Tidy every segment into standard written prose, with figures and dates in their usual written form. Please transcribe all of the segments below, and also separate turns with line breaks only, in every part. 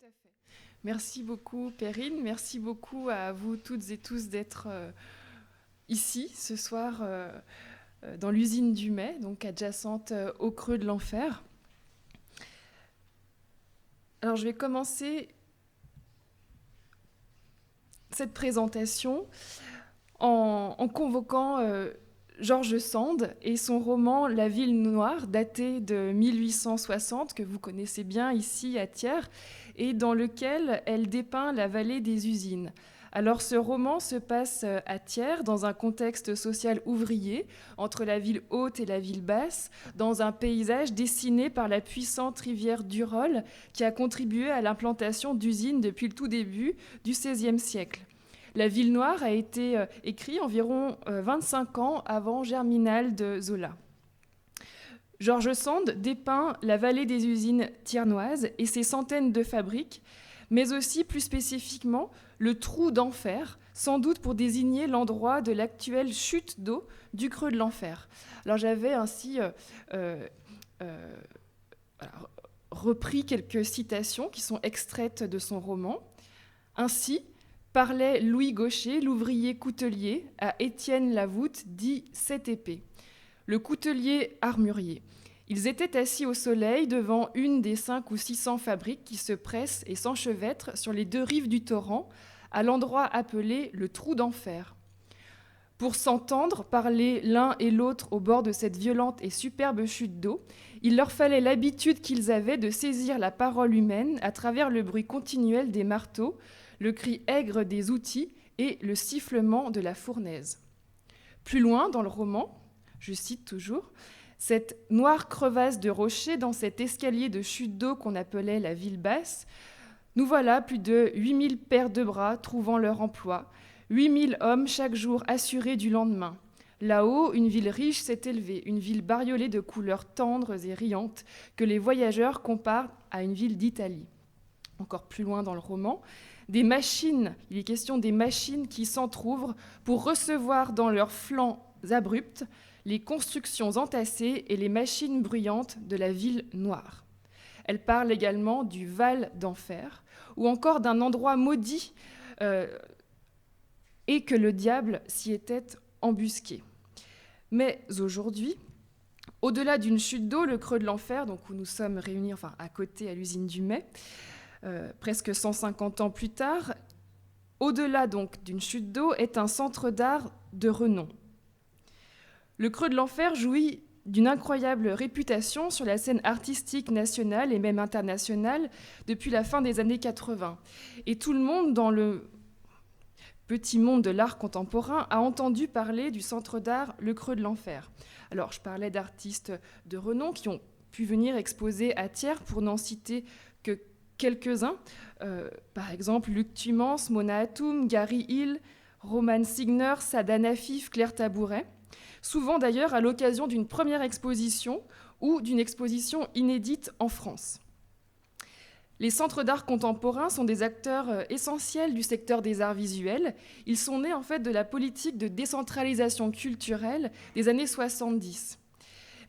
à fait. Merci beaucoup Perrine, merci beaucoup à vous toutes et tous d'être ici ce soir dans l'usine du Mai, donc adjacente au creux de l'enfer. Alors je vais commencer cette présentation en convoquant George Sand et son roman La Ville Noire, daté de 1860, que vous connaissez bien ici à Thiers, et dans lequel elle dépeint la vallée des usines. Alors ce roman se passe à Thiers, dans un contexte social ouvrier, entre la ville haute et la ville basse, dans un paysage dessiné par la puissante rivière Durol, qui a contribué à l'implantation d'usines depuis le tout début du XVIe siècle. La Ville Noire a été écrit environ 25 ans avant Germinal de Zola. George Sand dépeint la vallée des usines thiernoises et ses centaines de fabriques, mais aussi plus spécifiquement le trou d'enfer, sans doute pour désigner l'endroit de l'actuelle chute d'eau du creux de l'enfer. Alors j'avais ainsi repris quelques citations qui sont extraites de son roman. Ainsi parlait Louis Gaucher, l'ouvrier coutelier, à Étienne Lavoute, dit Sept épées, le coutelier armurier. Ils étaient assis au soleil devant une des 500 ou 600 fabriques qui se pressent et s'enchevêtrent sur les deux rives du torrent, à l'endroit appelé le trou d'enfer. Pour s'entendre parler l'un et l'autre au bord de cette violente et superbe chute d'eau, il leur fallait l'habitude qu'ils avaient de saisir la parole humaine à travers le bruit continuel des marteaux, le cri aigre des outils et le sifflement de la fournaise. Plus loin dans le roman, je cite toujours, cette noire crevasse de rochers dans cet escalier de chute d'eau qu'on appelait la ville basse, nous voilà plus de 8000 paires de bras trouvant leur emploi, 8000 hommes chaque jour assurés du lendemain. Là-haut, une ville riche s'est élevée, une ville bariolée de couleurs tendres et riantes que les voyageurs comparent à une ville d'Italie. Encore plus loin dans le roman, des machines, il est question des machines qui s'entr'ouvrent pour recevoir dans leurs flancs abrupts les constructions entassées et les machines bruyantes de la ville noire. Elle parle également du Val d'Enfer, ou encore d'un endroit maudit et que le diable s'y était embusqué. Mais aujourd'hui, au-delà d'une chute d'eau, le creux de l'enfer, donc où nous sommes réunis, à côté à l'usine du Mai, presque 150 ans plus tard, au-delà donc d'une chute d'eau, est un centre d'art de renom. Le creux de l'enfer jouit d'une incroyable réputation sur la scène artistique nationale et même internationale depuis la fin des années 80. Et tout le monde dans le petit monde de l'art contemporain a entendu parler du centre d'art Le Creux de l'Enfer. Alors, je parlais d'artistes de renom qui ont pu venir exposer à Thiers, pour n'en citer que quelques-uns. Par exemple, Luc Tumans, Mona Hatoum, Gary Hill, Roman Signer, Sadane Afif, Claire Tabouret. Souvent d'ailleurs à l'occasion d'une première exposition ou d'une exposition inédite en France. Les centres d'art contemporains sont des acteurs essentiels du secteur des arts visuels. Ils sont nés en fait de la politique de décentralisation culturelle des années 70.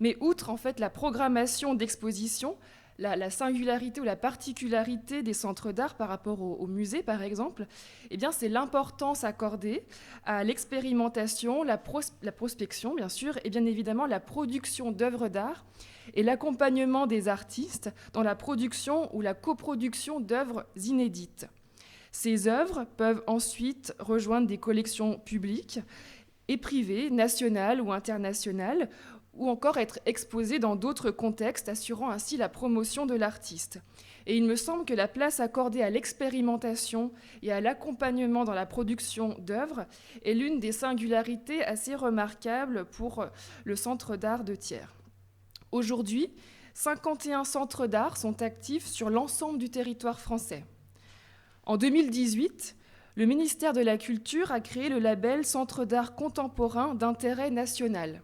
Mais outre en fait la programmation d'expositions, la singularité ou la particularité des centres d'art par rapport au musée, par exemple, eh bien, c'est l'importance accordée à l'expérimentation, la prospection, bien sûr, et bien évidemment la production d'œuvres d'art et l'accompagnement des artistes dans la production ou la coproduction d'œuvres inédites. Ces œuvres peuvent ensuite rejoindre des collections publiques et privées, nationales ou internationales, ou encore être exposé dans d'autres contextes, assurant ainsi la promotion de l'artiste. Et il me semble que la place accordée à l'expérimentation et à l'accompagnement dans la production d'œuvres est l'une des singularités assez remarquables pour le Centre d'art de Thiers. Aujourd'hui, 51 centres d'art sont actifs sur l'ensemble du territoire français. En 2018, le ministère de la Culture a créé le label Centre d'art contemporain d'intérêt national.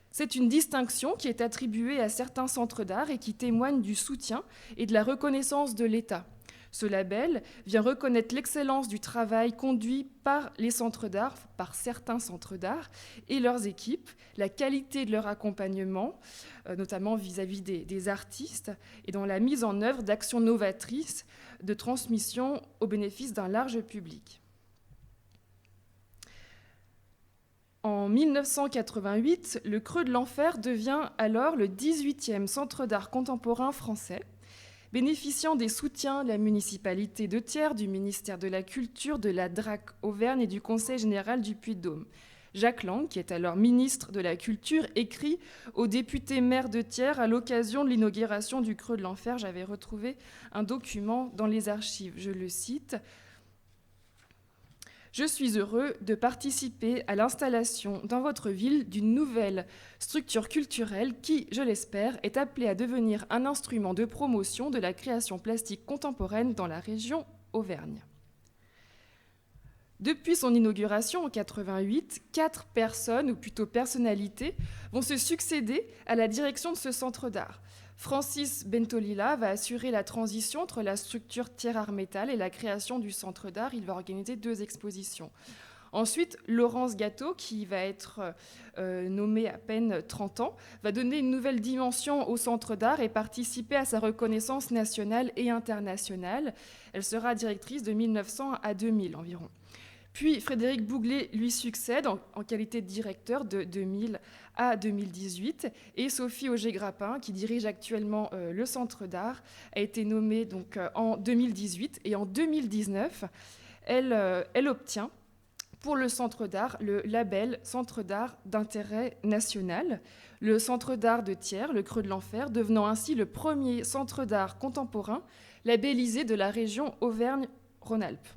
C'est une distinction qui est attribuée à certains centres d'art et qui témoigne du soutien et de la reconnaissance de l'État. Ce label vient reconnaître l'excellence du travail conduit par les centres d'art, par certains centres d'art et leurs équipes, la qualité de leur accompagnement, notamment vis-à-vis des artistes, et dans la mise en œuvre d'actions novatrices de transmission au bénéfice d'un large public. En 1988, le Creux de l'Enfer devient alors le 18e centre d'art contemporain français, bénéficiant des soutiens de la municipalité de Thiers, du ministère de la Culture, de la DRAC Auvergne et du Conseil général du Puy-de-Dôme. Jacques Lang, qui est alors ministre de la Culture, écrit au député maire de Thiers à l'occasion de l'inauguration du Creux de l'Enfer. J'avais retrouvé un document dans les archives, je le cite. Je suis heureux de participer à l'installation dans votre ville d'une nouvelle structure culturelle qui, je l'espère, est appelée à devenir un instrument de promotion de la création plastique contemporaine dans la région Auvergne. Depuis son inauguration en 1988, 4 personnes, ou plutôt personnalités, vont se succéder à la direction de ce centre d'art. Francis Bentolila va assurer la transition entre la structure Thiers Art Métal et la création du centre d'art. Il va organiser 2 expositions. Ensuite, Laurence Gâteau, qui va être nommée à peine 30 ans, va donner une nouvelle dimension au centre d'art et participer à sa reconnaissance nationale et internationale. Elle sera directrice de 1900 à 2000 environ. Puis Frédéric Bouglet lui succède en qualité de directeur de 2000 à 2018. Et Sophie Auger-Grappin, qui dirige actuellement le Centre d'art, a été nommée donc, en 2018. Et en 2019, elle obtient pour le Centre d'art le label Centre d'art d'intérêt national. Le Centre d'art de Thiers, le Creux de l'Enfer, devenant ainsi le premier centre d'art contemporain labellisé de la région Auvergne-Rhône-Alpes.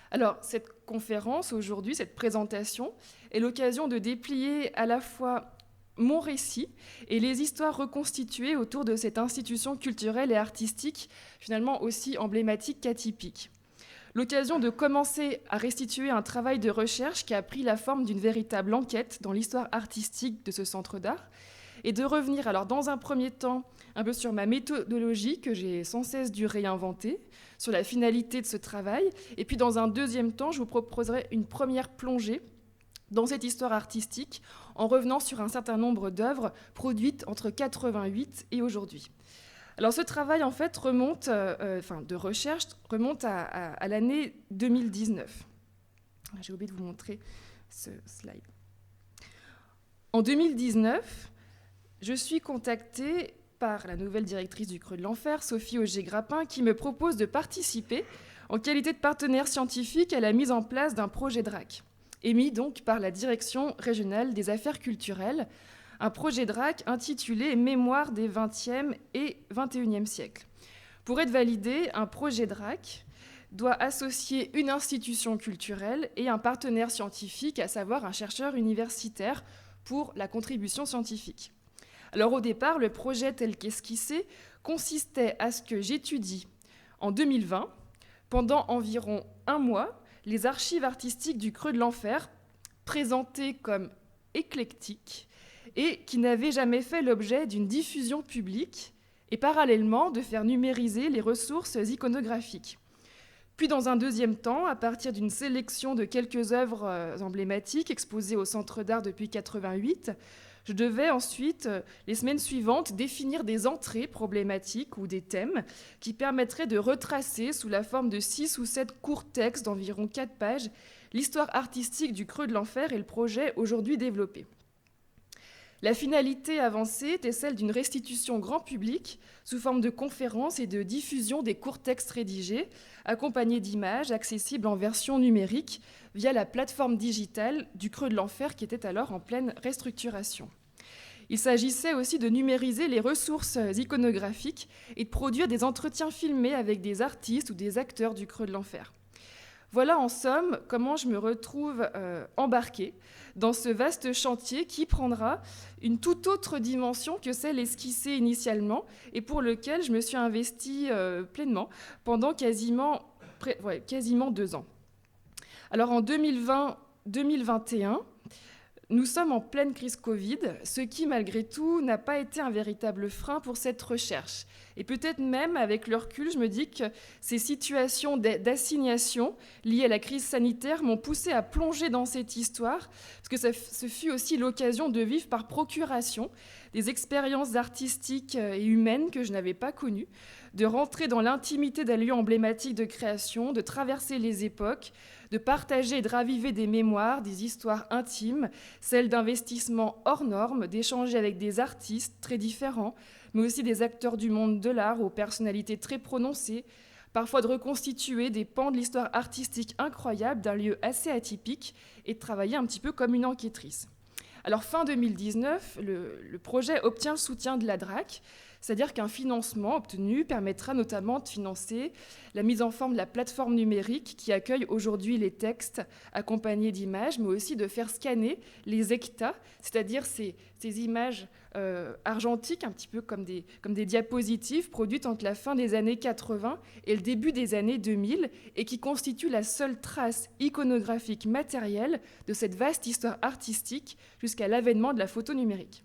Alors, cette conférence aujourd'hui, cette présentation, est l'occasion de déplier à la fois mon récit et les histoires reconstituées autour de cette institution culturelle et artistique, finalement aussi emblématique qu'atypique. L'occasion de commencer à restituer un travail de recherche qui a pris la forme d'une véritable enquête dans l'histoire artistique de ce centre d'art, et de revenir alors dans un premier temps un peu sur ma méthodologie que j'ai sans cesse dû réinventer, sur la finalité de ce travail, et puis dans un deuxième temps, je vous proposerai une première plongée dans cette histoire artistique en revenant sur un certain nombre d'œuvres produites entre 88 et aujourd'hui. Alors ce travail en fait de recherche remonte à l'année 2019. J'ai oublié de vous montrer ce slide. En 2019, je suis contactée par la nouvelle directrice du Creux de l'Enfer, Sophie Auger-Grappin, qui me propose de participer en qualité de partenaire scientifique à la mise en place d'un projet DRAC, émis donc par la Direction régionale des affaires culturelles, un projet DRAC intitulé « Mémoire des XXe et XXIe siècles ». Pour être validé, un projet DRAC doit associer une institution culturelle et un partenaire scientifique, à savoir un chercheur universitaire, pour la contribution scientifique. Alors au départ, le projet tel qu'esquissé consistait à ce que j'étudie en 2020, pendant environ 1 mois, les archives artistiques du Creux de l'Enfer, présentées comme éclectiques et qui n'avaient jamais fait l'objet d'une diffusion publique, et parallèlement de faire numériser les ressources iconographiques. Puis dans un deuxième temps, à partir d'une sélection de quelques œuvres emblématiques exposées au Centre d'art depuis 1988, je devais ensuite, les semaines suivantes, définir des entrées problématiques ou des thèmes qui permettraient de retracer, sous la forme de 6 ou 7 courts textes d'environ 4 pages, l'histoire artistique du Creux de l'Enfer et le projet aujourd'hui développé. La finalité avancée était celle d'une restitution grand public sous forme de conférences et de diffusion des courts textes rédigés, accompagnés d'images accessibles en version numérique via la plateforme digitale du Creux de l'Enfer qui était alors en pleine restructuration. Il s'agissait aussi de numériser les ressources iconographiques et de produire des entretiens filmés avec des artistes ou des acteurs du Creux de l'Enfer. Voilà en somme comment je me retrouve embarquée dans ce vaste chantier qui prendra une toute autre dimension que celle esquissée initialement et pour lequel je me suis investie pleinement pendant quasiment 2 ans. Alors en 2020-2021, Nous sommes en pleine crise Covid, ce qui, malgré tout, n'a pas été un véritable frein pour cette recherche. Et peut-être même, avec le recul, je me dis que ces situations d'assignation liées à la crise sanitaire m'ont poussé à plonger dans cette histoire, parce que ce fut aussi l'occasion de vivre par procuration des expériences artistiques et humaines que je n'avais pas connues, de rentrer dans l'intimité d'un lieu emblématique de création, de traverser les époques, de partager et de raviver des mémoires, des histoires intimes, celles d'investissements hors normes, d'échanger avec des artistes très différents, mais aussi des acteurs du monde de l'art aux personnalités très prononcées, parfois de reconstituer des pans de l'histoire artistique incroyable d'un lieu assez atypique et de travailler un petit peu comme une enquêtrice. Alors fin 2019, le projet obtient le soutien de la DRAC, c'est-à-dire qu'un financement obtenu permettra notamment de financer la mise en forme de la plateforme numérique qui accueille aujourd'hui les textes accompagnés d'images, mais aussi de faire scanner les hectas, c'est-à-dire ces images argentiques, un petit peu comme des diapositives produites entre la fin des années 80 et le début des années 2000 et qui constituent la seule trace iconographique matérielle de cette vaste histoire artistique jusqu'à l'avènement de la photo numérique.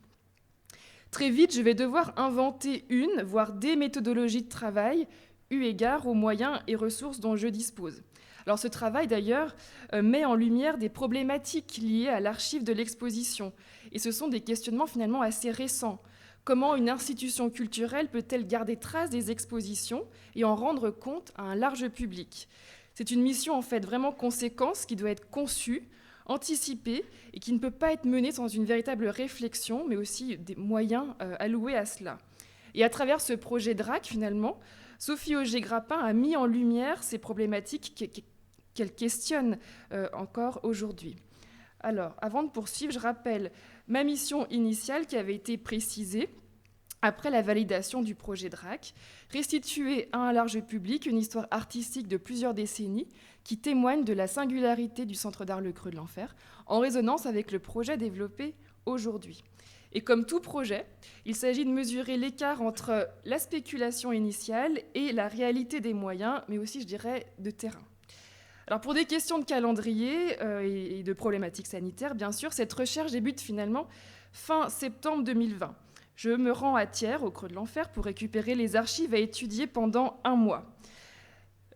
Très vite, je vais devoir inventer une, voire des méthodologies de travail, eu égard aux moyens et ressources dont je dispose. Alors ce travail, d'ailleurs, met en lumière des problématiques liées à l'archive de l'exposition. Et ce sont des questionnements finalement assez récents. Comment une institution culturelle peut-elle garder trace des expositions et en rendre compte à un large public ? C'est une mission en fait vraiment conséquente qui doit être conçue, anticipée et qui ne peut pas être menée sans une véritable réflexion, mais aussi des moyens alloués à cela. Et à travers ce projet DRAC, finalement, Sophie Auger-Grappin a mis en lumière ces problématiques qu'elle questionne encore aujourd'hui. Alors, avant de poursuivre, je rappelle ma mission initiale qui avait été précisée après la validation du projet DRAC, restituer à un large public une histoire artistique de plusieurs décennies qui témoigne de la singularité du Centre d'art Le Creux de l'Enfer, en résonance avec le projet développé aujourd'hui. Et comme tout projet, il s'agit de mesurer l'écart entre la spéculation initiale et la réalité des moyens, mais aussi, je dirais, de terrain. Alors pour des questions de calendrier et de problématiques sanitaires, bien sûr, cette recherche débute finalement fin septembre 2020. Je me rends à Thiers, au Creux de l'Enfer, pour récupérer les archives à étudier pendant 1 mois.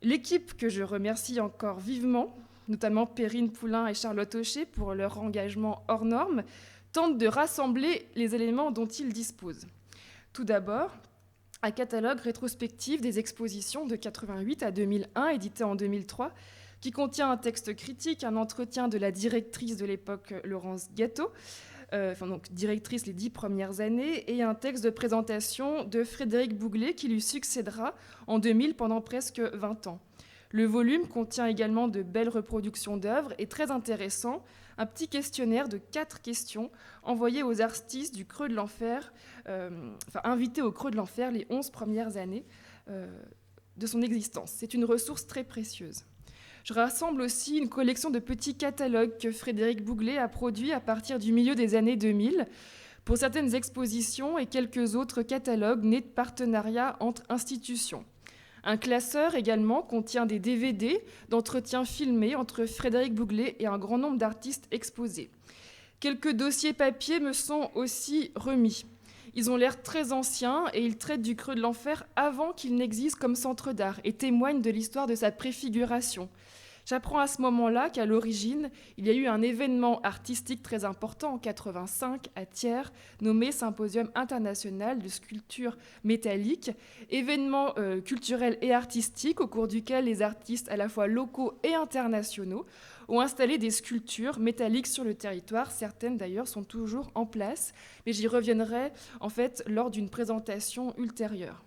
L'équipe que je remercie encore vivement, notamment Perrine Poulain et Charlotte Aucher pour leur engagement hors norme, tente de rassembler les éléments dont ils disposent. Tout d'abord, un catalogue rétrospectif des expositions de 88 à 2001, édité en 2003, qui contient un texte critique, un entretien de la directrice de l'époque, Laurence Gâteau, donc directrice les 10 premières années, et un texte de présentation de Frédéric Bouglet qui lui succédera en 2000 pendant presque 20 ans. Le volume contient également de belles reproductions d'œuvres et très intéressant, un petit questionnaire de 4 questions envoyé aux artistes du Creux de l'Enfer, invités au Creux de l'Enfer les 11 premières années de son existence. C'est une ressource très précieuse. Je rassemble aussi une collection de petits catalogues que Frédéric Bouglet a produits à partir du milieu des années 2000 pour certaines expositions et quelques autres catalogues nés de partenariats entre institutions. Un classeur également contient des DVD d'entretiens filmés entre Frédéric Bouglet et un grand nombre d'artistes exposés. Quelques dossiers papier me sont aussi remis. Ils ont l'air très anciens et ils traitent du Creux de l'Enfer avant qu'il n'existe comme centre d'art et témoignent de l'histoire de sa préfiguration. J'apprends à ce moment-là qu'à l'origine, il y a eu un événement artistique très important en 1985 à Thiers, nommé Symposium international de sculpture métallique, événement culturel et artistique au cours duquel les artistes à la fois locaux et internationaux ont installé des sculptures métalliques sur le territoire. Certaines d'ailleurs sont toujours en place, mais j'y reviendrai en fait lors d'une présentation ultérieure.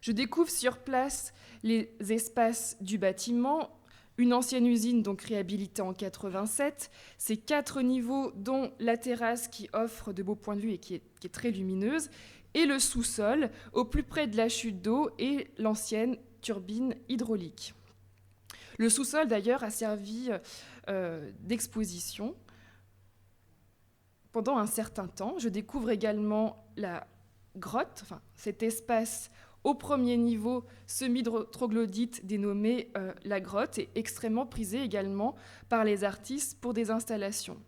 Je découvre sur place les espaces du bâtiment, une ancienne usine donc réhabilitée en 87, ces 4 niveaux dont la terrasse qui offre de beaux points de vue et qui est très lumineuse, et le sous-sol au plus près de la chute d'eau et l'ancienne turbine hydraulique. Le sous-sol d'ailleurs a servi d'exposition pendant un certain temps. Je découvre également la grotte, cet espace au premier niveau semi-troglodyte dénommé la grotte, est extrêmement prisé également par les artistes pour des installations.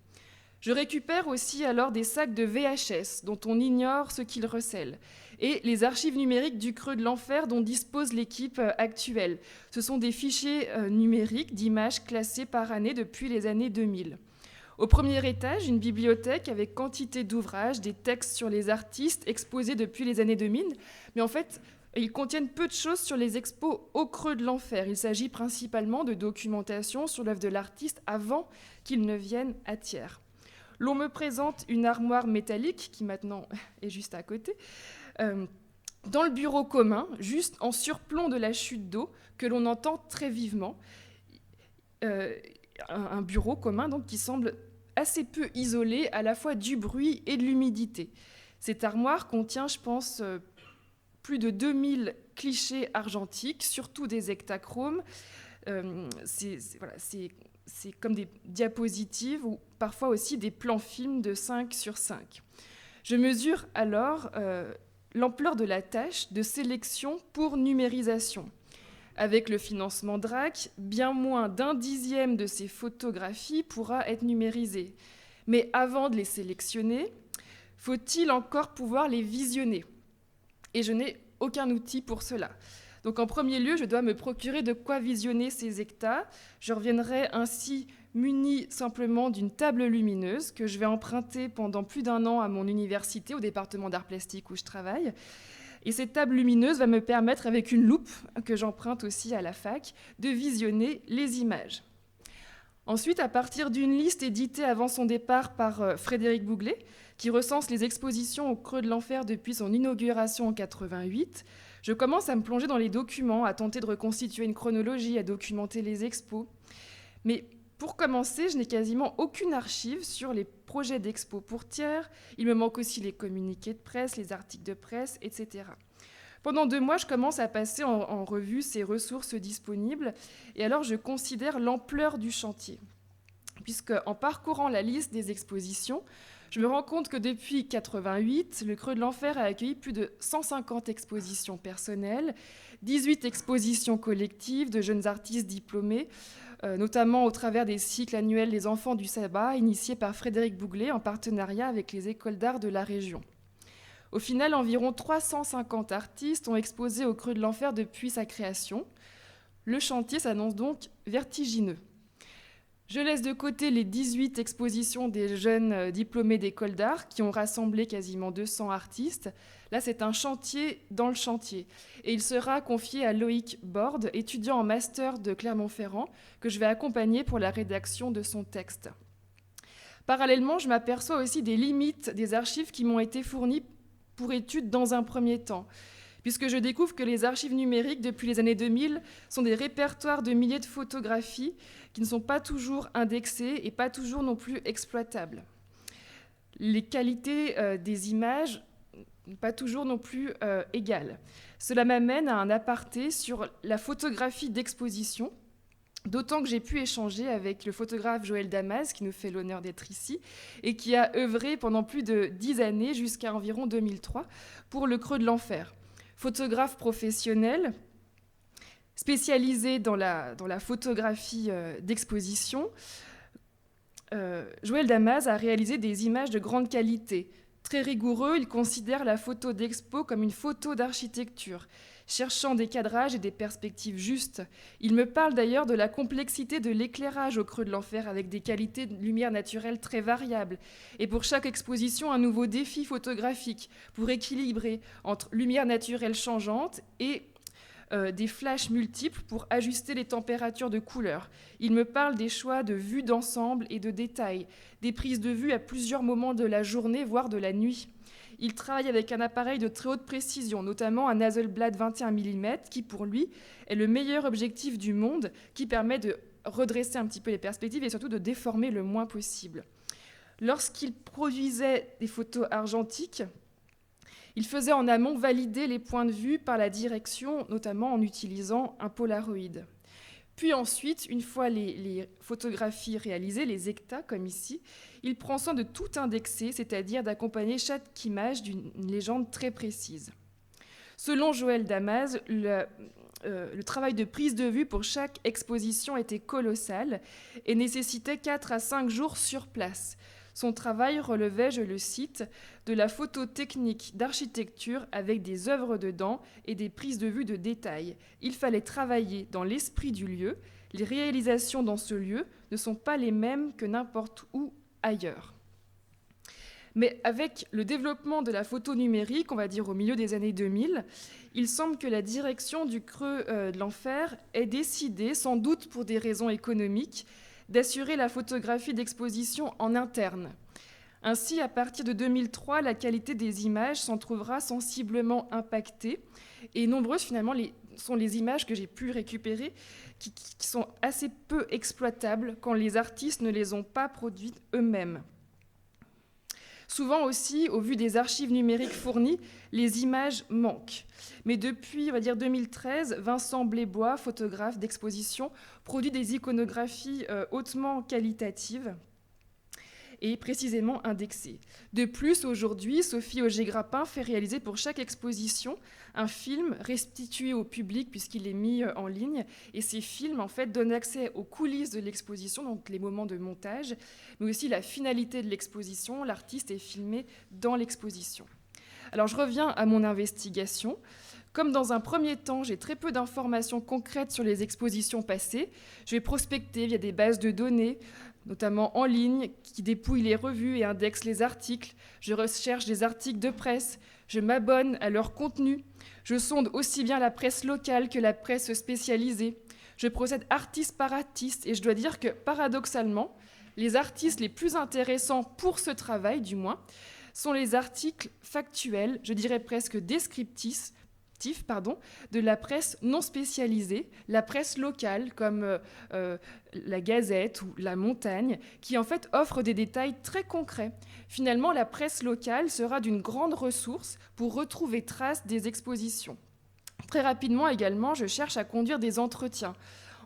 Je récupère aussi alors des sacs de VHS dont on ignore ce qu'ils recèlent et les archives numériques du Creux de l'Enfer dont dispose l'équipe actuelle. Ce sont des fichiers numériques d'images classées par année depuis les années 2000. Au premier étage, une bibliothèque avec quantité d'ouvrages, des textes sur les artistes exposés depuis les années 2000, mais en fait, ils contiennent peu de choses sur les expos au Creux de l'Enfer. Il s'agit principalement de documentation sur l'œuvre de l'artiste avant qu'il ne vienne à Thiers. L'on me présente une armoire métallique, qui maintenant est juste à côté, dans le bureau commun, juste en surplomb de la chute d'eau, que l'on entend très vivement. Un bureau commun donc, qui semble assez peu isolé à la fois du bruit et de l'humidité. Cette armoire contient, je pense, plus de 2000 clichés argentiques, surtout des hectachromes. C'est comme des diapositives ou parfois aussi des plans films de 5 sur 5. Je mesure alors l'ampleur de la tâche de sélection pour numérisation. Avec le financement DRAC, bien moins d'un dixième de ces photographies pourra être numérisé. Mais avant de les sélectionner, faut-il encore pouvoir les visionner ? Et je n'ai aucun outil pour cela. Donc en premier lieu, je dois me procurer de quoi visionner ces hectares. Je reviendrai ainsi muni simplement d'une table lumineuse que je vais emprunter pendant plus d'un an à mon université, au département d'art plastique où je travaille. Et cette table lumineuse va me permettre, avec une loupe que j'emprunte aussi à la fac, de visionner les images. Ensuite, à partir d'une liste éditée avant son départ par Frédéric Bouglet, qui recense les expositions au Creux de l'Enfer depuis son inauguration en 88, je commence à me plonger dans les documents, à tenter de reconstituer une chronologie, à documenter les expos. Mais pour commencer, je n'ai quasiment aucune archive sur les projets d'expo pour Thiers. Il me manque aussi les communiqués de presse, les articles de presse, etc. Pendant 2 mois, je commence à passer en revue ces ressources disponibles et alors je considère l'ampleur du chantier. Puisque en parcourant la liste des expositions, je me rends compte que depuis 1988, le Creux de l'Enfer a accueilli plus de 150 expositions personnelles, 18 expositions collectives de jeunes artistes diplômés, notamment au travers des cycles annuels Les Enfants du Sabbat, initiés par Frédéric Bouglet en partenariat avec les écoles d'art de la région. Au final, environ 350 artistes ont exposé au Creux de l'Enfer depuis sa création. Le chantier s'annonce donc vertigineux. Je laisse de côté les 18 expositions des jeunes diplômés d'école d'art qui ont rassemblé quasiment 200 artistes. Là, c'est un chantier dans le chantier. Et il sera confié à Loïc Borde, étudiant en master de Clermont-Ferrand, que je vais accompagner pour la rédaction de son texte. Parallèlement, je m'aperçois aussi des limites des archives qui m'ont été fournies pour étude dans un premier temps, puisque je découvre que les archives numériques, depuis les années 2000, sont des répertoires de milliers de photographies qui ne sont pas toujours indexées et pas toujours non plus exploitables. Les qualités des images, pas toujours non plus égales. Cela m'amène à un aparté sur la photographie d'exposition, d'autant que j'ai pu échanger avec le photographe Joël Damas, qui nous fait l'honneur d'être ici, et qui a œuvré pendant plus de 10 années, jusqu'à environ 2003, pour le Creux de l'Enfer. Photographe professionnel, spécialisé dans la photographie d'exposition, Joël Damas a réalisé des images de grande qualité. Très rigoureux, il considère la photo d'expo comme une photo d'architecture, cherchant des cadrages et des perspectives justes. Il me parle d'ailleurs de la complexité de l'éclairage au Creux de l'Enfer, avec des qualités de lumière naturelle très variables. Et pour chaque exposition, un nouveau défi photographique pour équilibrer entre lumière naturelle changeante et des flashs multiples pour ajuster les températures de couleur. Il me parle des choix de vue d'ensemble et de détail, des prises de vue à plusieurs moments de la journée, voire de la nuit. Il travaille avec un appareil de très haute précision, notamment un Hasselblad 21 mm, qui pour lui est le meilleur objectif du monde, qui permet de redresser un petit peu les perspectives et surtout de déformer le moins possible. Lorsqu'il produisait des photos argentiques, il faisait en amont valider les points de vue par la direction, notamment en utilisant un Polaroid. Puis ensuite, une fois les photographies réalisées, les hectas comme ici, il prend soin de tout indexer, c'est-à-dire d'accompagner chaque image d'une légende très précise. Selon Joël Damas, le travail de prise de vue pour chaque exposition était colossal et nécessitait 4 à 5 jours sur place. Son travail relevait, je le cite, de la photo technique d'architecture avec des œuvres dedans et des prises de vue de détail. Il fallait travailler dans l'esprit du lieu. Les réalisations dans ce lieu ne sont pas les mêmes que n'importe où ailleurs. Mais avec le développement de la photo numérique, on va dire au milieu des années 2000, il semble que la direction du Creux de l'Enfer ait décidé, sans doute pour des raisons économiques, d'assurer la photographie d'exposition en interne. Ainsi, à partir de 2003, la qualité des images s'en trouvera sensiblement impactée, et nombreuses finalement sont les images que j'ai pu récupérer qui sont assez peu exploitables quand les artistes ne les ont pas produites eux-mêmes. Souvent aussi, au vu des archives numériques fournies, les images manquent. Mais depuis, on va dire 2013, Vincent Blébois, photographe d'exposition, produit des iconographies hautement qualitatives et précisément indexées. De plus, aujourd'hui, Sophie Auger-Grappin fait réaliser pour chaque exposition un film restitué au public puisqu'il est mis en ligne. Et ces films, en fait, donnent accès aux coulisses de l'exposition, donc les moments de montage, mais aussi la finalité de l'exposition. L'artiste est filmé dans l'exposition. Alors, je reviens à mon investigation. Comme dans un premier temps, j'ai très peu d'informations concrètes sur les expositions passées, je vais prospecter via des bases de données, notamment en ligne, qui dépouillent les revues et indexent les articles. Je recherche des articles de presse, je m'abonne à leur contenu. Je sonde aussi bien la presse locale que la presse spécialisée. Je procède artiste par artiste et je dois dire que, paradoxalement, les artistes les plus intéressants pour ce travail, du moins, sont les articles factuels, je dirais presque descriptifs, de la presse non spécialisée, la presse locale comme la Gazette ou la Montagne, qui en fait offre des détails très concrets. Finalement, la presse locale sera d'une grande ressource pour retrouver trace des expositions. Très rapidement également, je cherche à conduire des entretiens.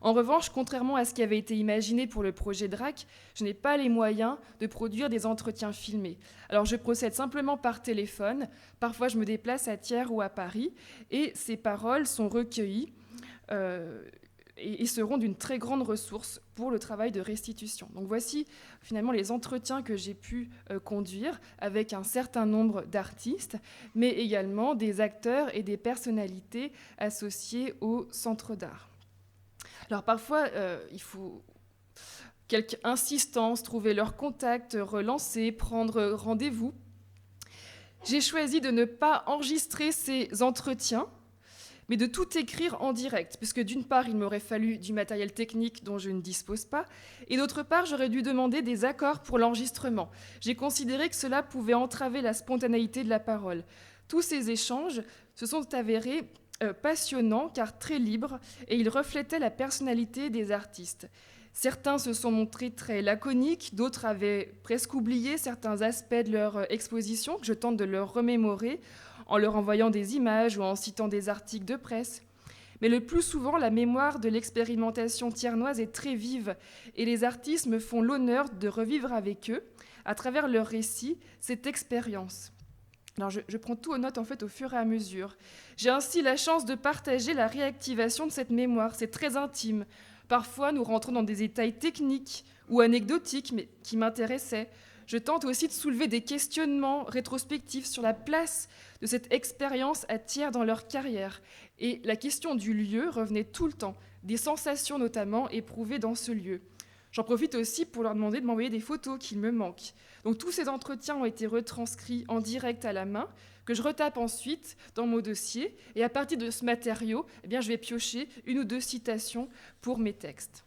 En revanche, contrairement à ce qui avait été imaginé pour le projet DRAC, je n'ai pas les moyens de produire des entretiens filmés. Alors je procède simplement par téléphone, parfois je me déplace à Thiers ou à Paris, et ces paroles sont recueillies et seront d'une très grande ressource pour le travail de restitution. Donc voici finalement les entretiens que j'ai pu conduire avec un certain nombre d'artistes, mais également des acteurs et des personnalités associées au centre d'art. Alors parfois, il faut quelque insistance, trouver leur contact, relancer, prendre rendez-vous. J'ai choisi de ne pas enregistrer ces entretiens, mais de tout écrire en direct, puisque d'une part, il m'aurait fallu du matériel technique dont je ne dispose pas, et d'autre part, j'aurais dû demander des accords pour l'enregistrement. J'ai considéré que cela pouvait entraver la spontanéité de la parole. Tous ces échanges se sont avérés passionnants car très libres et ils reflétaient la personnalité des artistes. Certains se sont montrés très laconiques, d'autres avaient presque oublié certains aspects de leur exposition que je tente de leur remémorer en leur envoyant des images ou en citant des articles de presse. Mais le plus souvent, la mémoire de l'expérimentation thiernoise est très vive et les artistes me font l'honneur de revivre avec eux, à travers leurs récits, cette expérience. Alors je prends tout aux notes en fait au fur et à mesure. J'ai ainsi la chance de partager la réactivation de cette mémoire. C'est très intime. Parfois, nous rentrons dans des détails techniques ou anecdotiques, mais qui m'intéressaient. Je tente aussi de soulever des questionnements rétrospectifs sur la place de cette expérience à Thiers dans leur carrière. Et la question du lieu revenait tout le temps, des sensations notamment éprouvées dans ce lieu. J'en profite aussi pour leur demander de m'envoyer des photos qu'il me manque. Donc tous ces entretiens ont été retranscrits en direct à la main, que je retape ensuite dans mon dossier. Et à partir de ce matériau, je vais piocher 1 ou 2 citations pour mes textes.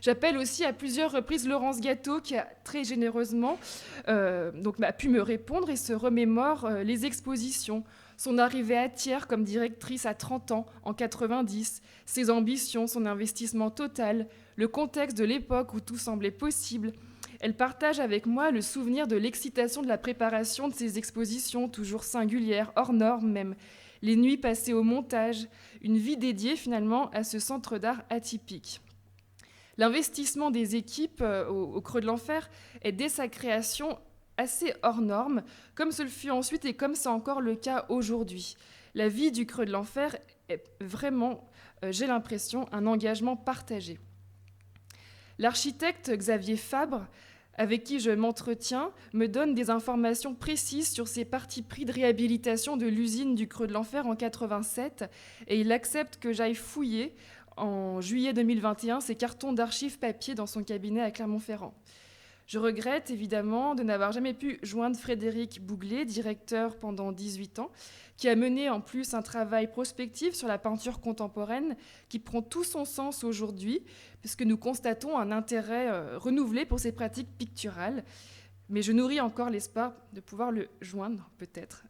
J'appelle aussi à plusieurs reprises Laurence Gâteau, qui a très généreusement a pu me répondre et se remémore les expositions. Son arrivée à Thiers comme directrice à 30 ans, en 90, ses ambitions, son investissement total, le contexte de l'époque où tout semblait possible. Elle partage avec moi le souvenir de l'excitation de la préparation de ces expositions, toujours singulières, hors normes même. Les nuits passées au montage, une vie dédiée finalement à ce centre d'art atypique. L'investissement des équipes au Creux de l'Enfer est dès sa création assez hors norme, comme ce le fut ensuite et comme c'est encore le cas aujourd'hui. La vie du Creux de l'Enfer est vraiment, j'ai l'impression, un engagement partagé. L'architecte Xavier Fabre avec qui je m'entretiens me donne des informations précises sur ses partis pris de réhabilitation de l'usine du Creux de l'Enfer en 87, et il accepte que j'aille fouiller en juillet 2021 ses cartons d'archives papier dans son cabinet à Clermont-Ferrand. Je regrette évidemment de n'avoir jamais pu joindre Frédéric Bouglet, directeur pendant 18 ans, qui a mené en plus un travail prospectif sur la peinture contemporaine qui prend tout son sens aujourd'hui, puisque nous constatons un intérêt renouvelé pour ces pratiques picturales. Mais je nourris encore l'espoir de pouvoir le joindre, peut-être,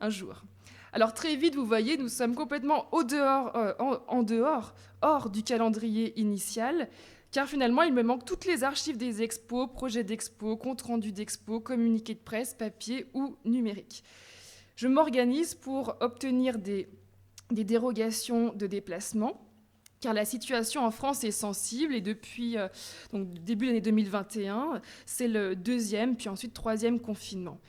un jour. Alors très vite, vous voyez, nous sommes complètement hors du calendrier initial, car finalement, il me manque toutes les archives des expos, projets d'expos, comptes rendus d'expos, communiqués de presse, papier ou numérique. Je m'organise pour obtenir des dérogations de déplacement, car la situation en France est sensible et depuis donc, début de l'année 2021, c'est le 2e, puis ensuite 3e confinement.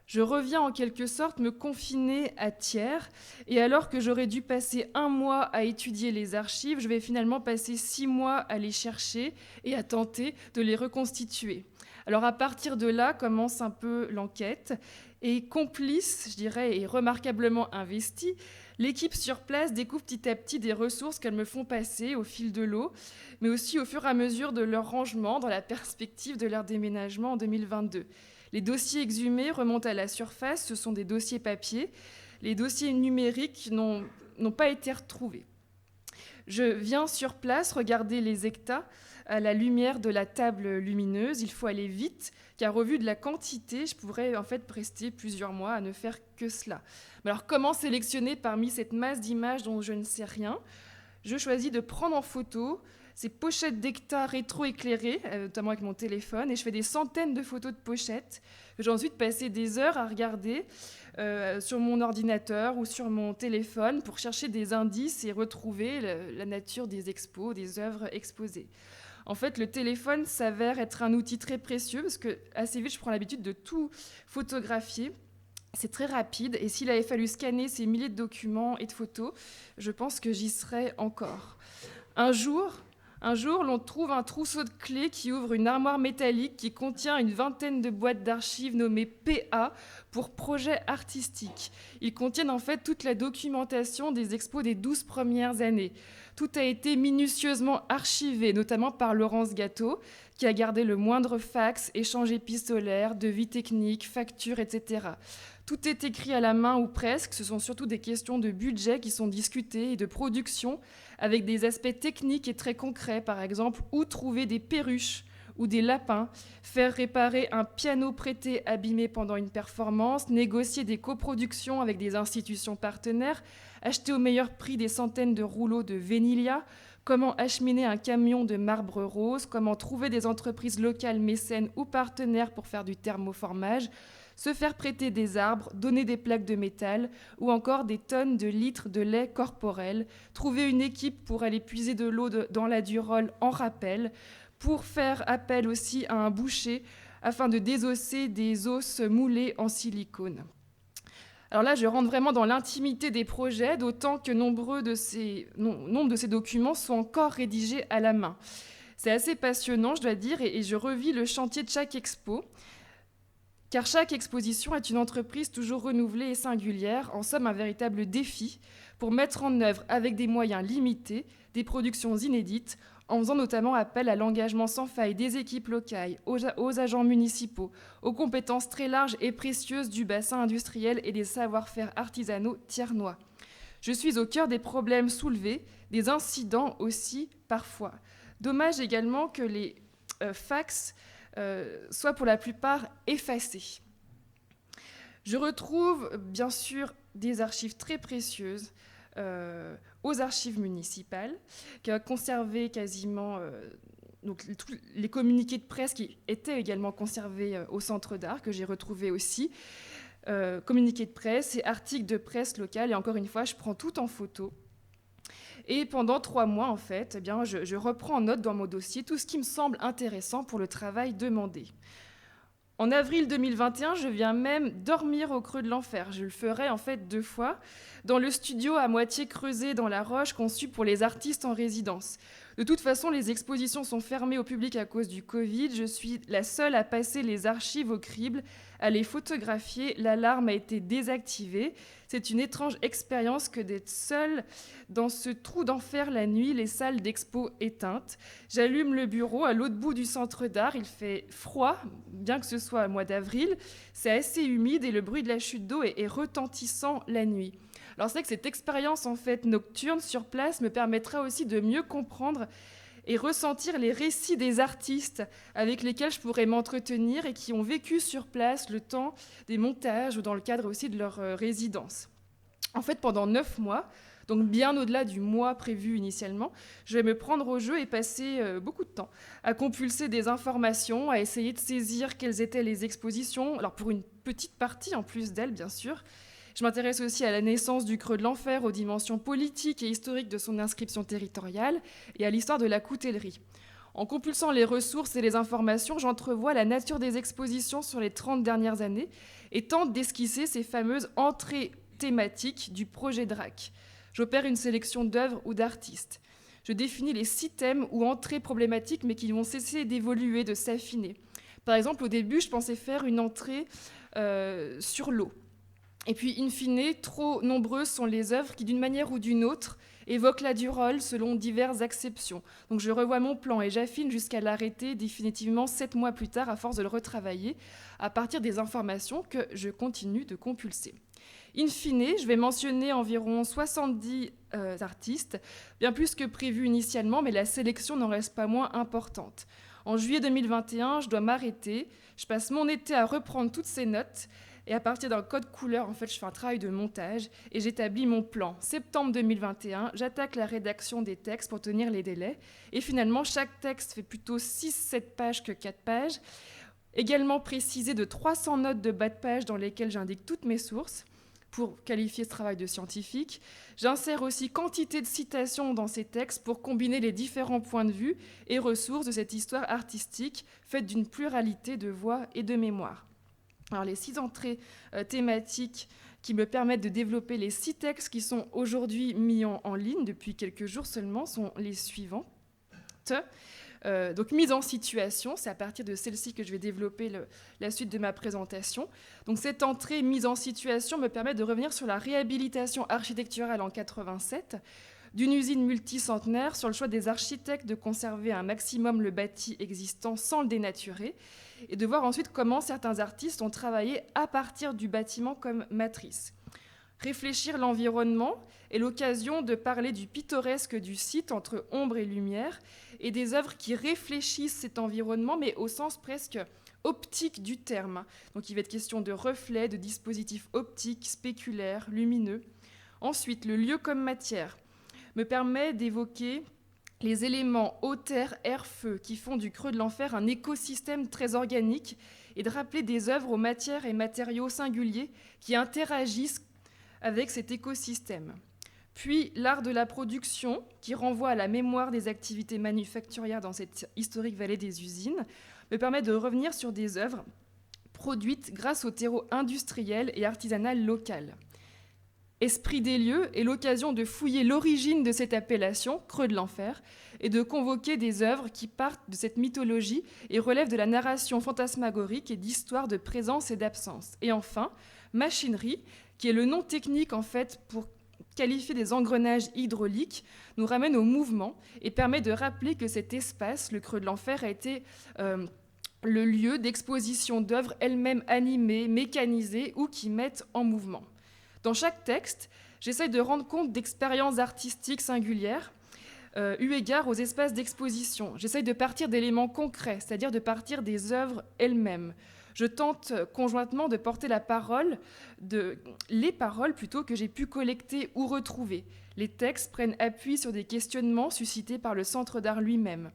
Je reviens en quelque sorte me confiner à Thiers, et alors que j'aurais dû passer 1 mois à étudier les archives, je vais finalement passer 6 mois à les chercher et à tenter de les reconstituer. Alors à partir de là commence un peu l'enquête, et complice, je dirais, et remarquablement investie, l'équipe sur place découvre petit à petit des ressources qu'elles me font passer au fil de l'eau, mais aussi au fur et à mesure de leur rangement dans la perspective de leur déménagement en 2022. Les dossiers exhumés remontent à la surface, ce sont des dossiers papier. Les dossiers numériques n'ont pas été retrouvés. Je viens sur place regarder les hectares à la lumière de la table lumineuse. Il faut aller vite, car au vu de la quantité, je pourrais en fait rester plusieurs mois à ne faire que cela. Mais alors comment sélectionner parmi cette masse d'images dont je ne sais rien ? Je choisis de prendre en photo ces pochettes d'hectares rétro-éclairées, notamment avec mon téléphone, et je fais des centaines de photos de pochettes que j'ai ensuite passé des heures à regarder sur mon ordinateur ou sur mon téléphone pour chercher des indices et retrouver la nature des expos, des œuvres exposées. En fait, le téléphone s'avère être un outil très précieux parce que assez vite, je prends l'habitude de tout photographier. C'est très rapide et s'il avait fallu scanner ces milliers de documents et de photos, je pense que j'y serais encore. Un jour, l'on trouve un trousseau de clés qui ouvre une armoire métallique qui contient une vingtaine de boîtes d'archives nommées PA pour projets artistiques. Ils contiennent en fait toute la documentation des expos des 12 premières années. Tout a été minutieusement archivé, notamment par Laurence Gâteau, qui a gardé le moindre fax, échange épistolaire, devis techniques, factures, etc. Tout est écrit à la main ou presque. Ce sont surtout des questions de budget qui sont discutées et de production, avec des aspects techniques et très concrets. Par exemple, où trouver des perruches ou des lapins, faire réparer un piano prêté abîmé pendant une performance, négocier des coproductions avec des institutions partenaires, acheter au meilleur prix des centaines de rouleaux de Vénilia, comment acheminer un camion de marbre rose, comment trouver des entreprises locales mécènes ou partenaires pour faire du thermoformage, se faire prêter des arbres, donner des plaques de métal ou encore des tonnes de litres de lait corporel, trouver une équipe pour aller puiser de l'eau dans la Durolle en rappel, pour faire appel aussi à un boucher afin de désosser des os moulés en silicone. Alors là, je rentre vraiment dans l'intimité des projets, d'autant que nombre de ces documents sont encore rédigés à la main. C'est assez passionnant, je dois dire, et je revis le chantier de chaque expo, car chaque exposition est une entreprise toujours renouvelée et singulière, en somme un véritable défi pour mettre en œuvre, avec des moyens limités, des productions inédites, en faisant notamment appel à l'engagement sans faille des équipes locales, aux agents municipaux, aux compétences très larges et précieuses du bassin industriel et des savoir-faire artisanaux thiernois. Je suis au cœur des problèmes soulevés, des incidents aussi parfois. Dommage également que les fax soient pour la plupart effacés. Je retrouve bien sûr des archives très précieuses, aux archives municipales, qui a conservé quasiment donc, les communiqués de presse qui étaient également conservés au centre d'art, que j'ai retrouvé aussi, communiqués de presse et articles de presse locale, et encore une fois, je prends tout en photo. Et pendant 3 mois, en fait, eh bien, je reprends en note dans mon dossier tout ce qui me semble intéressant pour le travail demandé. En avril 2021, je viens même dormir au creux de l'enfer. Je le ferai en fait 2 fois, dans le studio à moitié creusé dans la roche conçu pour les artistes en résidence. De toute façon, les expositions sont fermées au public à cause du Covid. Je suis la seule à passer les archives au crible, à les photographier. L'alarme a été désactivée. C'est une étrange expérience que d'être seule dans ce trou d'enfer la nuit, les salles d'expo éteintes. J'allume le bureau à l'autre bout du centre d'art. Il fait froid, bien que ce soit au mois d'avril. C'est assez humide et le bruit de la chute d'eau est retentissant la nuit. Alors c'est vrai que cette expérience en fait nocturne sur place me permettra aussi de mieux comprendre et ressentir les récits des artistes avec lesquels je pourrais m'entretenir et qui ont vécu sur place le temps des montages ou dans le cadre aussi de leur résidence. En fait, pendant 9 mois, donc bien au-delà du mois prévu initialement, je vais me prendre au jeu et passer beaucoup de temps à compulser des informations, à essayer de saisir quelles étaient les expositions, alors pour une petite partie en plus d'elles bien sûr. Je m'intéresse aussi à la naissance du creux de l'enfer, aux dimensions politiques et historiques de son inscription territoriale et à l'histoire de la coutellerie. En compulsant les ressources et les informations, j'entrevois la nature des expositions sur les 30 dernières années et tente d'esquisser ces fameuses entrées thématiques du projet DRAC. J'opère une sélection d'œuvres ou d'artistes. Je définis les 6 thèmes ou entrées problématiques mais qui vont cesser d'évoluer, de s'affiner. Par exemple, au début, je pensais faire une entrée sur l'eau. Et puis, in fine, trop nombreuses sont les œuvres qui, d'une manière ou d'une autre, évoquent la Durolle selon diverses acceptions. Donc je revois mon plan et j'affine jusqu'à l'arrêter définitivement 7 mois plus tard, à force de le retravailler, à partir des informations que je continue de compulser. In fine, je vais mentionner environ 70 artistes, bien plus que prévu initialement, mais la sélection n'en reste pas moins importante. En juillet 2021, je dois m'arrêter. Je passe mon été à reprendre toutes ces notes. Et à partir d'un code couleur, en fait, je fais un travail de montage et j'établis mon plan. Septembre 2021, j'attaque la rédaction des textes pour tenir les délais. Et finalement, chaque texte fait plutôt 6-7 pages que 4 pages. Également précisé de 300 notes de bas de page dans lesquelles j'indique toutes mes sources pour qualifier ce travail de scientifique. J'insère aussi quantité de citations dans ces textes pour combiner les différents points de vue et ressources de cette histoire artistique faite d'une pluralité de voix et de mémoires. Alors les 6 entrées thématiques qui me permettent de développer les 6 textes qui sont aujourd'hui mis en ligne depuis quelques jours seulement sont les suivantes. Donc mise en situation, c'est à partir de celle-ci que je vais développer la suite de ma présentation. Donc cette entrée mise en situation me permet de revenir sur la réhabilitation architecturale en 87 d'une usine multicentenaire, sur le choix des architectes de conserver un maximum le bâti existant sans le dénaturer, et de voir ensuite comment certains artistes ont travaillé à partir du bâtiment comme matrice. Réfléchir l'environnement est l'occasion de parler du pittoresque du site entre ombre et lumière, et des œuvres qui réfléchissent cet environnement, mais au sens presque optique du terme. Donc il va être question de reflets, de dispositifs optiques, spéculaires, lumineux. Ensuite, le lieu comme matière me permet d'évoquer les éléments eau, terre, air, feu qui font du creux de l'enfer un écosystème très organique et de rappeler des œuvres aux matières et matériaux singuliers qui interagissent avec cet écosystème. Puis l'art de la production qui renvoie à la mémoire des activités manufacturières dans cette historique vallée des usines me permet de revenir sur des œuvres produites grâce au terreau industriel et artisanal local. Esprit des lieux est l'occasion de fouiller l'origine de cette appellation, creux de l'enfer, et de convoquer des œuvres qui partent de cette mythologie et relèvent de la narration fantasmagorique et d'histoires de présence et d'absence. Et enfin, machinerie, qui est le nom technique en fait pour qualifier des engrenages hydrauliques, nous ramène au mouvement et permet de rappeler que cet espace, le creux de l'enfer, a été le lieu d'exposition d'œuvres elles-mêmes animées, mécanisées ou qui mettent en mouvement. Dans chaque texte, j'essaye de rendre compte d'expériences artistiques singulières, eu égard aux espaces d'exposition. J'essaye de partir d'éléments concrets, c'est-à-dire de partir des œuvres elles-mêmes. Je tente conjointement de porter les paroles plutôt que j'ai pu collecter ou retrouver. Les textes prennent appui sur des questionnements suscités par le Centre d'art lui-même.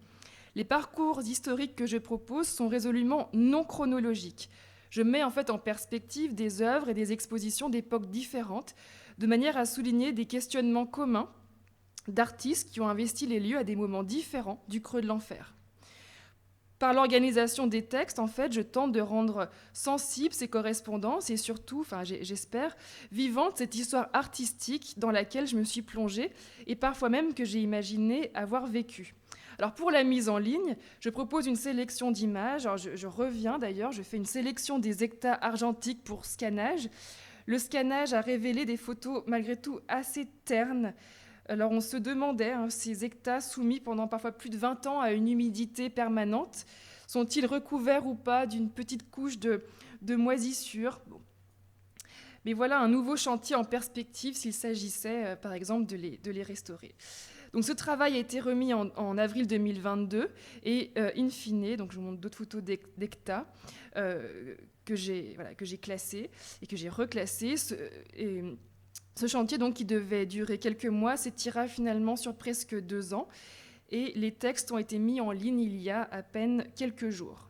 Les parcours historiques que je propose sont résolument non chronologiques. Je mets en fait en perspective des œuvres et des expositions d'époques différentes, de manière à souligner des questionnements communs d'artistes qui ont investi les lieux à des moments différents du creux de l'enfer. Par l'organisation des textes, en fait, je tente de rendre sensible ces correspondances et surtout, j'espère, vivante cette histoire artistique dans laquelle je me suis plongée et parfois même que j'ai imaginé avoir vécu. Alors pour la mise en ligne, je propose une sélection d'images. Alors je reviens d'ailleurs, je fais une sélection des hectares argentiques pour scannage. Le scannage a révélé des photos malgré tout assez ternes. Alors on se demandait, ces hectares soumis pendant parfois plus de 20 ans à une humidité permanente, sont-ils recouverts ou pas d'une petite couche de moisissure ? Bon. Mais voilà un nouveau chantier en perspective s'il s'agissait par exemple de les restaurer. Donc ce travail a été remis en avril 2022 et in fine, donc je vous montre d'autres photos d'hectares que j'ai classées et que j'ai reclassées. Ce chantier, donc, qui devait durer quelques mois, s'étira finalement sur presque 2 ans et les textes ont été mis en ligne il y a à peine quelques jours.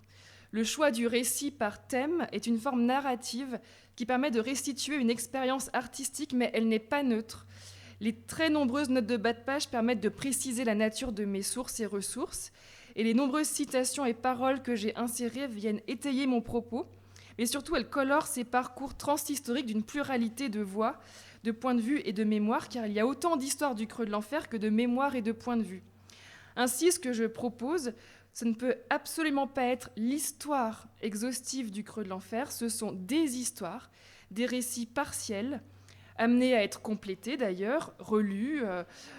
Le choix du récit par thème est une forme narrative qui permet de restituer une expérience artistique, mais elle n'est pas neutre. Les très nombreuses notes de bas de page permettent de préciser la nature de mes sources et ressources, et les nombreuses citations et paroles que j'ai insérées viennent étayer mon propos, mais surtout elles colorent ces parcours transhistoriques d'une pluralité de voix, de points de vue et de mémoire, car il y a autant d'histoires du creux de l'enfer que de mémoire et de points de vue. Ainsi, ce que je propose, ce ne peut absolument pas être l'histoire exhaustive du creux de l'enfer, ce sont des histoires, des récits partiels, amenés à être complétés d'ailleurs, relus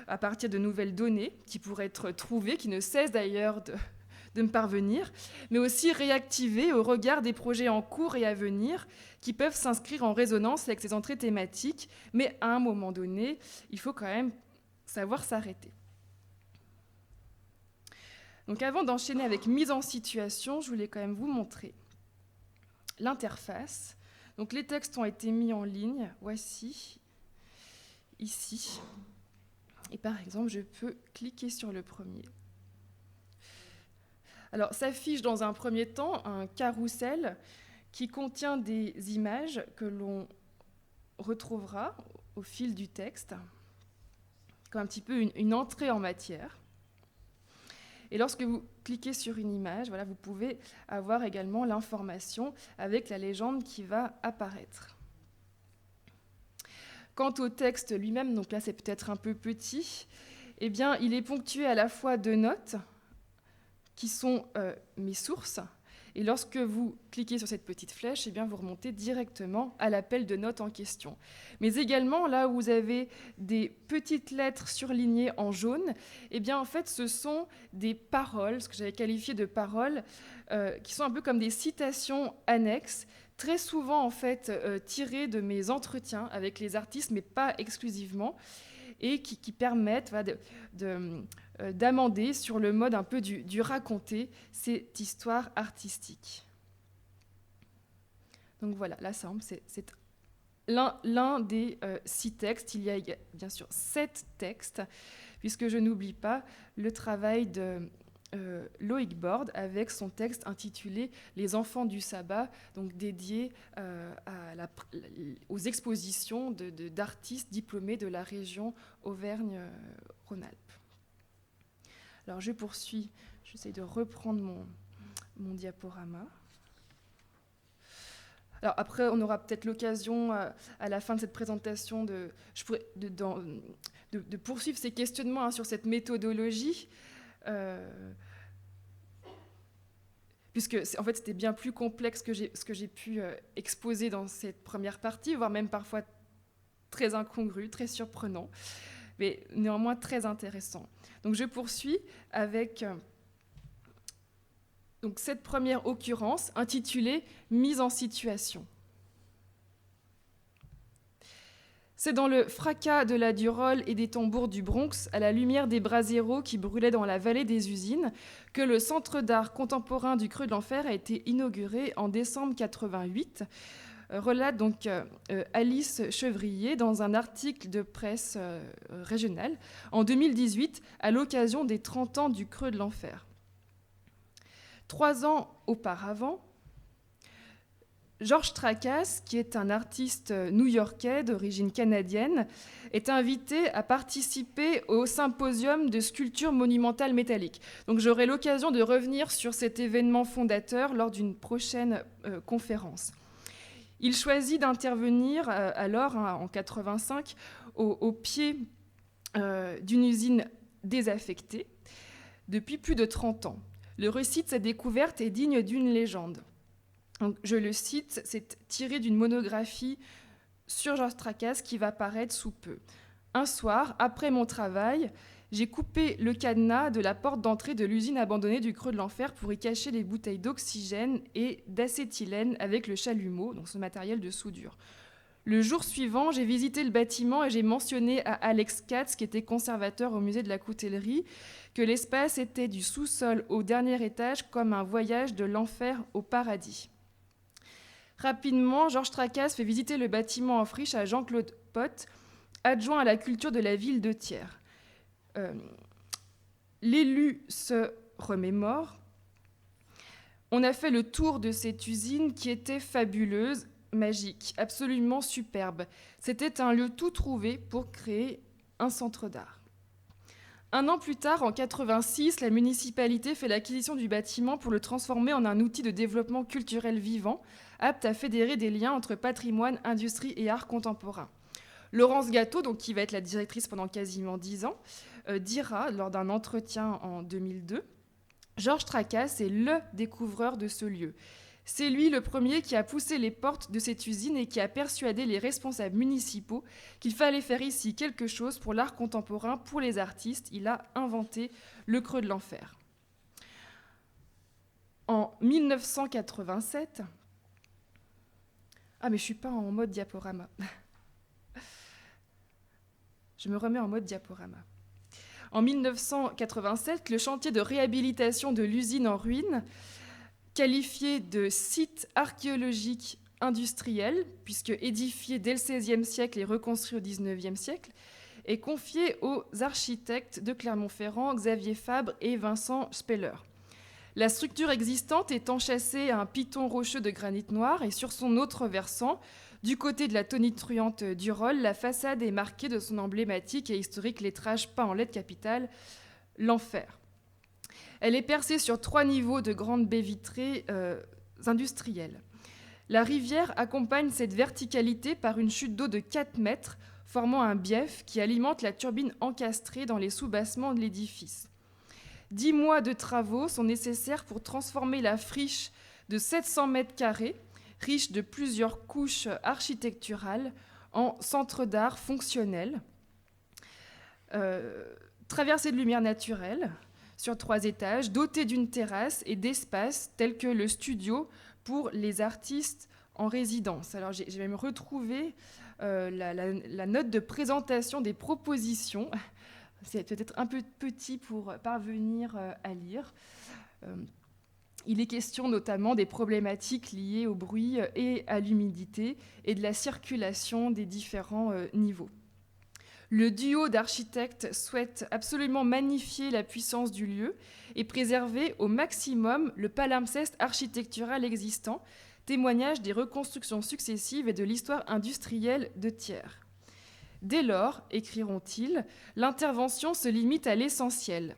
à partir de nouvelles données qui pourraient être trouvées, qui ne cessent d'ailleurs de me parvenir, mais aussi réactivés au regard des projets en cours et à venir qui peuvent s'inscrire en résonance avec ces entrées thématiques, mais à un moment donné, il faut quand même savoir s'arrêter. Donc avant d'enchaîner avec mise en situation, je voulais quand même vous montrer l'interface. Donc les textes ont été mis en ligne, voici, ici. Et par exemple, je peux cliquer sur le premier. Alors s'affiche dans un premier temps un carrousel qui contient des images que l'on retrouvera au fil du texte, comme un petit peu une entrée en matière. Et lorsque vous cliquez sur une image, voilà, vous pouvez avoir également l'information avec la légende qui va apparaître. Quant au texte lui-même, donc là c'est peut-être un peu petit, eh bien, il est ponctué à la fois de notes qui sont mes sources. Et lorsque vous cliquez sur cette petite flèche, eh bien, vous remontez directement à l'appel de notes en question. Mais également, là où vous avez des petites lettres surlignées en jaune, eh bien, en fait, ce sont des paroles, ce que j'avais qualifié de paroles, qui sont un peu comme des citations annexes, très souvent en fait tirées de mes entretiens avec les artistes, mais pas exclusivement, et qui permettent d'amender sur le mode un peu du raconter cette histoire artistique. Donc voilà, là, c'est l'un des 6 textes. Il y a bien sûr 7 textes, puisque je n'oublie pas le travail de Loïc Borde avec son texte intitulé « Les enfants du sabbat », donc dédié aux expositions d'artistes diplômés de la région Auvergne-Rhône-Alpes. Alors je poursuis, j'essaie de reprendre mon diaporama. Alors après, on aura peut-être l'occasion à la fin de cette présentation de poursuivre ces questionnements sur cette méthodologie, puisque en fait c'était bien plus complexe que ce que j'ai pu exposer dans cette première partie, voire même parfois très incongru, très surprenant, mais néanmoins très intéressant. Donc je poursuis avec donc cette première occurrence intitulée « Mise en situation ». C'est dans le fracas de la Durolle et des tambours du Bronx, à la lumière des braseros qui brûlaient dans la vallée des usines, que le Centre d'art contemporain du Creux de l'Enfer a été inauguré en décembre 88, relate donc Alice Chevrier dans un article de presse régionale en 2018 à l'occasion des 30 ans du Creux de l'Enfer. 3 ans auparavant, Georges Tracas, qui est un artiste new-yorkais d'origine canadienne, est invité à participer au symposium de sculpture monumentale métallique. Donc j'aurai l'occasion de revenir sur cet événement fondateur lors d'une prochaine conférence. Il choisit d'intervenir alors, en 85, au pied d'une usine désaffectée depuis plus de 30 ans. Le récit de sa découverte est digne d'une légende. Donc, je le cite, c'est tiré d'une monographie sur Georges Tracas qui va paraître sous peu. Un soir, après mon travail, j'ai coupé le cadenas de la porte d'entrée de l'usine abandonnée du Creux de l'Enfer pour y cacher les bouteilles d'oxygène et d'acétylène avec le chalumeau, donc ce matériel de soudure. Le jour suivant, j'ai visité le bâtiment et j'ai mentionné à Alex Katz, qui était conservateur au musée de la Coutellerie, que l'espace était du sous-sol au dernier étage comme un voyage de l'enfer au paradis. Rapidement, Georges Tracas fait visiter le bâtiment en friche à Jean-Claude Pott, adjoint à la culture de la ville de Thiers. L'élu se remémore. On a fait le tour de cette usine qui était fabuleuse, magique, absolument superbe. C'était un lieu tout trouvé pour créer un centre d'art. Un an plus tard, en 86, la municipalité fait l'acquisition du bâtiment pour le transformer en un outil de développement culturel vivant, apte à fédérer des liens entre patrimoine, industrie et art contemporain. Laurence Gâteau, donc, qui va être la directrice pendant quasiment 10 ans, dira, lors d'un entretien en 2002, « Georges Tracas est le découvreur de ce lieu. C'est lui le premier qui a poussé les portes de cette usine et qui a persuadé les responsables municipaux qu'il fallait faire ici quelque chose pour l'art contemporain, pour les artistes. Il a inventé le Creux de l'Enfer. » En 1987... Ah, mais je ne suis pas en mode diaporama. Je me remets en mode diaporama. En 1987, le chantier de réhabilitation de l'usine en ruine, qualifié de site archéologique industriel, puisque édifié dès le XVIe siècle et reconstruit au XIXe siècle, est confié aux architectes de Clermont-Ferrand, Xavier Fabre et Vincent Speller. La structure existante est enchâssée à un piton rocheux de granit noir et sur son autre versant, du côté de la tonitruante du Roll, la façade est marquée de son emblématique et historique lettrage peint en lettres capitales, l'Enfer. Elle est percée sur 3 niveaux de grandes baies vitrées industrielles. La rivière accompagne cette verticalité par une chute d'eau de 4 mètres, formant un bief qui alimente la turbine encastrée dans les sous-bassements de l'édifice. 10 mois de travaux sont nécessaires pour transformer la friche de 700 mètres carrés, riche de plusieurs couches architecturales, en centre d'art fonctionnel, traversé de lumière naturelle, sur 3 étages, doté d'une terrasse et d'espaces tels que le studio pour les artistes en résidence. Alors j'ai même retrouvé la note de présentation des propositions. C'est peut-être un peu petit pour parvenir à lire. Il est question notamment des problématiques liées au bruit et à l'humidité et de la circulation des différents niveaux. Le duo d'architectes souhaite absolument magnifier la puissance du lieu et préserver au maximum le palimpseste architectural existant, témoignage des reconstructions successives et de l'histoire industrielle de Thiers. Dès lors, écriront-ils, l'intervention se limite à l'essentiel.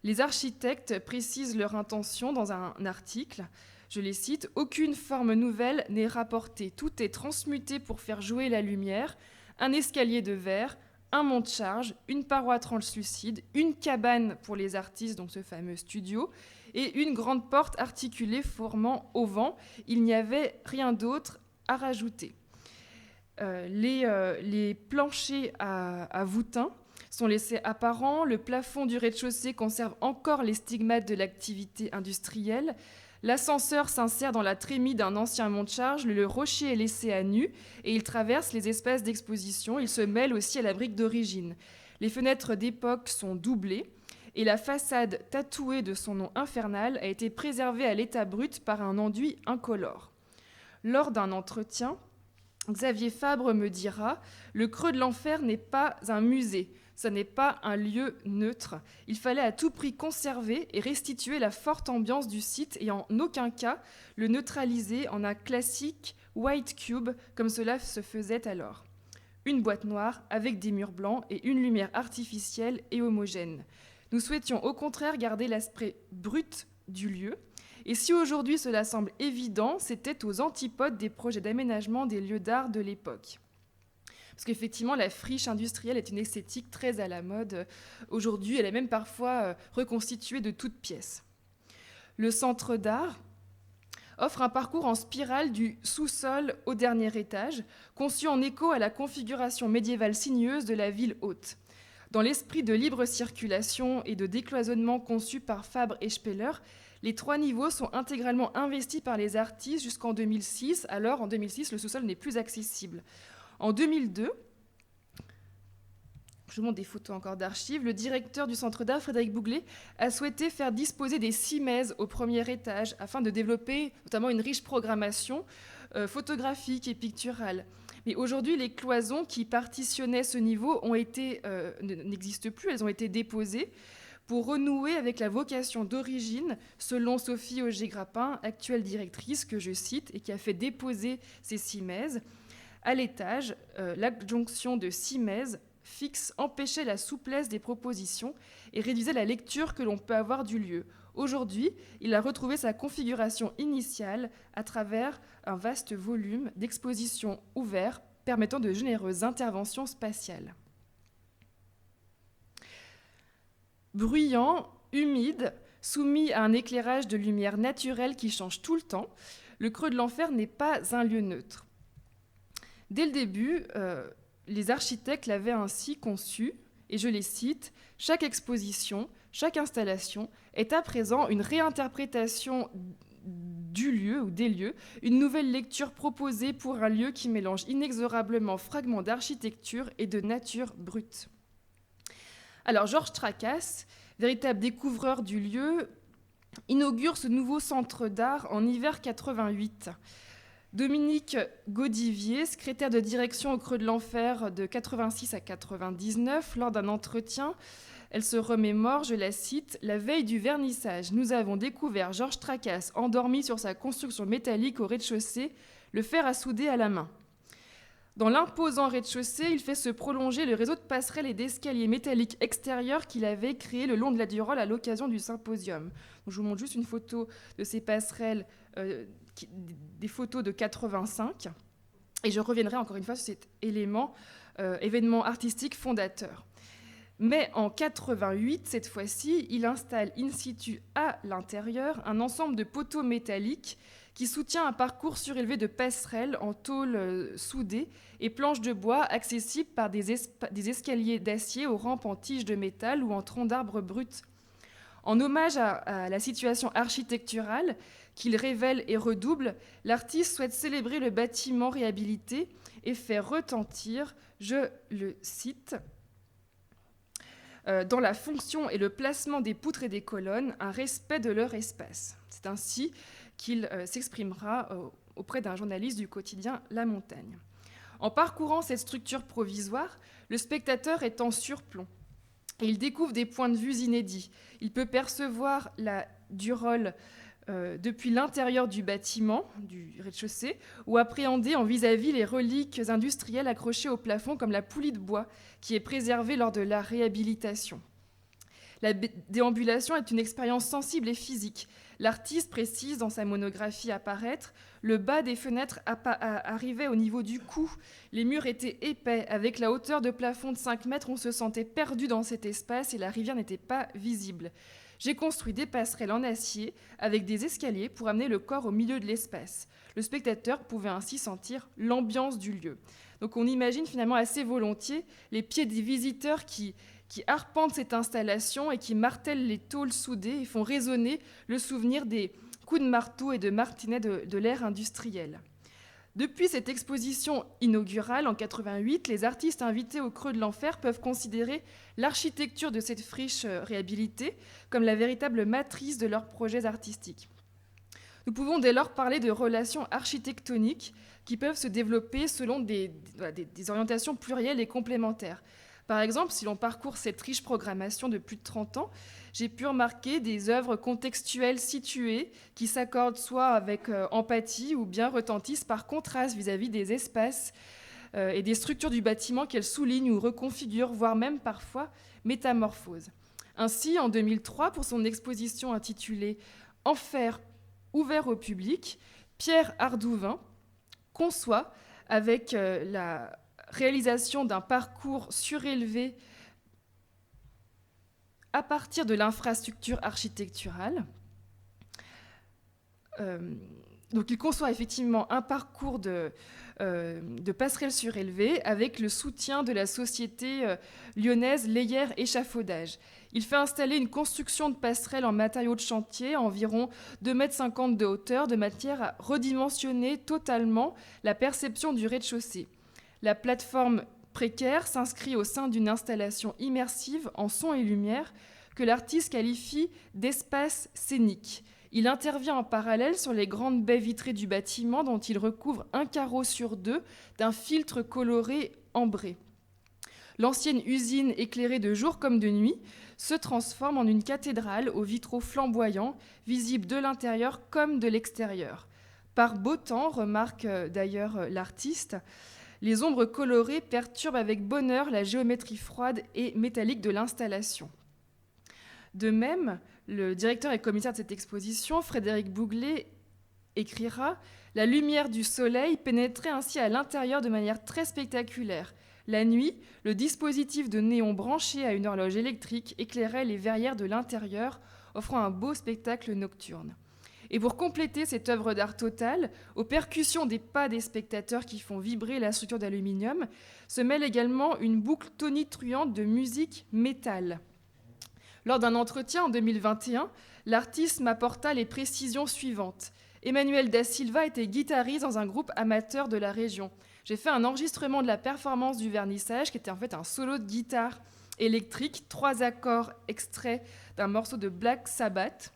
Les architectes précisent leur intention dans un article, je les cite, « Aucune forme nouvelle n'est rapportée, tout est transmuté pour faire jouer la lumière, un escalier de verre, un monte-charge, une paroi translucide, une cabane pour les artistes, donc ce fameux studio, et une grande porte articulée formant auvent. Il n'y avait rien d'autre à rajouter. » Les planchers à voûtins sont laissés apparents, le plafond du rez-de-chaussée conserve encore les stigmates de l'activité industrielle, l'ascenseur s'insère dans la trémie d'un ancien monte-charge, le rocher est laissé à nu et il traverse les espaces d'exposition, il se mêle aussi à la brique d'origine. Les fenêtres d'époque sont doublées et la façade tatouée de son nom infernal a été préservée à l'état brut par un enduit incolore. Lors d'un entretien, Xavier Fabre me dira « Le creux de l'enfer n'est pas un musée, ça n'est pas un lieu neutre. Il fallait à tout prix conserver et restituer la forte ambiance du site et en aucun cas le neutraliser en un classique white cube comme cela se faisait alors. Une boîte noire avec des murs blancs et une lumière artificielle et homogène. Nous souhaitions au contraire garder l'aspect brut du lieu. Et si aujourd'hui cela semble évident, c'était aux antipodes des projets d'aménagement des lieux d'art de l'époque. Parce qu'effectivement, la friche industrielle est une esthétique très à la mode. Aujourd'hui, elle est même parfois reconstituée de toutes pièces. Le centre d'art offre un parcours en spirale du sous-sol au dernier étage, conçu en écho à la configuration médiévale sinueuse de la ville haute. Dans l'esprit de libre circulation et de décloisonnement conçu par Fabre et Speller, les 3 niveaux sont intégralement investis par les artistes jusqu'en 2006. Alors, en 2006, le sous-sol n'est plus accessible. En 2002, je vous montre des photos encore d'archives, le directeur du Centre d'art, Frédéric Bouglet, a souhaité faire disposer des cimaises au premier étage afin de développer notamment une riche programmation photographique et picturale. Mais aujourd'hui, les cloisons qui partitionnaient ce niveau n'existent plus, elles ont été déposées pour renouer avec la vocation d'origine, selon Sophie Auger-Grappin, actuelle directrice, que je cite, et qui a fait déposer ces cimaises. À l'étage, l'adjonction de cimaises fixe empêchait la souplesse des propositions et réduisait la lecture que l'on peut avoir du lieu. Aujourd'hui, il a retrouvé sa configuration initiale à travers un vaste volume d'expositions ouverts permettant de généreuses interventions spatiales. Bruyant, humide, soumis à un éclairage de lumière naturelle qui change tout le temps, le creux de l'enfer n'est pas un lieu neutre. Dès le début, les architectes l'avaient ainsi conçu, et je les cite, « Chaque exposition, chaque installation est à présent une réinterprétation du lieu ou des lieux, une nouvelle lecture proposée pour un lieu qui mélange inexorablement fragments d'architecture et de nature brute. » Alors Georges Tracas, véritable découvreur du lieu, inaugure ce nouveau centre d'art en hiver 88. Dominique Gaudivier, secrétaire de direction au Creux de l'Enfer de 86 à 99, lors d'un entretien, elle se remémore, je la cite, « La veille du vernissage, nous avons découvert Georges Tracas endormi sur sa construction métallique au rez-de-chaussée, le fer à souder à la main. Dans l'imposant rez-de-chaussée, il fait se prolonger le réseau de passerelles et d'escaliers métalliques extérieurs qu'il avait créé le long de la Durolle à l'occasion du symposium. » Je vous montre juste une photo de ces passerelles, des photos de 85. Et je reviendrai encore une fois sur cet événement artistique fondateur. Mais en 88, cette fois-ci, il installe in situ à l'intérieur un ensemble de poteaux métalliques qui soutient un parcours surélevé de passerelles en tôle soudée et planches de bois accessibles par des escaliers d'acier aux rampes en tiges de métal ou en troncs d'arbres bruts. En hommage à la situation architecturale qu'il révèle et redouble, l'artiste souhaite célébrer le bâtiment réhabilité et faire retentir, je le cite, dans la fonction et le placement des poutres et des colonnes, un respect de leur espace. C'est ainsi qu'il s'exprimera auprès d'un journaliste du quotidien La Montagne. En parcourant cette structure provisoire, le spectateur est en surplomb. Et il découvre des points de vue inédits. Il peut percevoir la Durolle depuis l'intérieur du bâtiment, du rez-de-chaussée, ou appréhender en vis-à-vis les reliques industrielles accrochées au plafond comme la poulie de bois qui est préservée lors de la réhabilitation. La déambulation est une expérience sensible et physique. L'artiste précise dans sa monographie à paraître, le bas des fenêtres arrivait au niveau du cou. Les murs étaient épais. Avec la hauteur de plafond de 5 mètres, on se sentait perdu dans cet espace et la rivière n'était pas visible. J'ai construit des passerelles en acier avec des escaliers pour amener le corps au milieu de l'espace. Le spectateur pouvait ainsi sentir l'ambiance du lieu. Donc on imagine finalement assez volontiers les pieds des visiteurs qui arpentent cette installation et qui martèlent les tôles soudées et font résonner le souvenir des coups de marteau et de martinet de l'ère industrielle. Depuis cette exposition inaugurale en 88, les artistes invités au Creux de l'Enfer peuvent considérer l'architecture de cette friche réhabilitée comme la véritable matrice de leurs projets artistiques. Nous pouvons dès lors parler de relations architectoniques, qui peuvent se développer selon des orientations plurielles et complémentaires. Par exemple, si l'on parcourt cette riche programmation de plus de 30 ans, j'ai pu remarquer des œuvres contextuelles situées qui s'accordent soit avec empathie ou bien retentissent par contraste vis-à-vis des espaces et des structures du bâtiment qu'elles soulignent ou reconfigurent, voire même parfois métamorphosent. Ainsi, en 2003, pour son exposition intitulée « Enfer ouvert au public », Pierre Ardouin conçoit, avec la réalisation d'un parcours surélevé à partir de l'infrastructure architecturale. Donc il conçoit effectivement un parcours de passerelle surélevée avec le soutien de la société lyonnaise Leyer Échafaudage. Il fait installer une construction de passerelle en matériaux de chantier à environ 2,50 m de hauteur, de manière à redimensionner totalement la perception du rez-de-chaussée. La plateforme précaire s'inscrit au sein d'une installation immersive en son et lumière que l'artiste qualifie d'espace scénique. Il intervient en parallèle sur les grandes baies vitrées du bâtiment dont il recouvre un carreau sur deux d'un filtre coloré ambré. L'ancienne usine, éclairée de jour comme de nuit, se transforme en une cathédrale aux vitraux flamboyants, visibles de l'intérieur comme de l'extérieur. Par beau temps, remarque d'ailleurs l'artiste, les ombres colorées perturbent avec bonheur la géométrie froide et métallique de l'installation. De même, le directeur et commissaire de cette exposition, Frédéric Bouglet, écrira « La lumière du soleil pénétrait ainsi à l'intérieur de manière très spectaculaire. La nuit, le dispositif de néon branché à une horloge électrique éclairait les verrières de l'intérieur, offrant un beau spectacle nocturne. » Et pour compléter cette œuvre d'art totale, aux percussions des pas des spectateurs qui font vibrer la structure d'aluminium, se mêle également une boucle tonitruante de musique métal. Lors d'un entretien en 2021, l'artiste m'apporta les précisions suivantes. Emmanuel Da Silva était guitariste dans un groupe amateur de la région. J'ai fait un enregistrement de la performance du vernissage, qui était en fait un solo de guitare électrique, 3 accords extraits d'un morceau de Black Sabbath,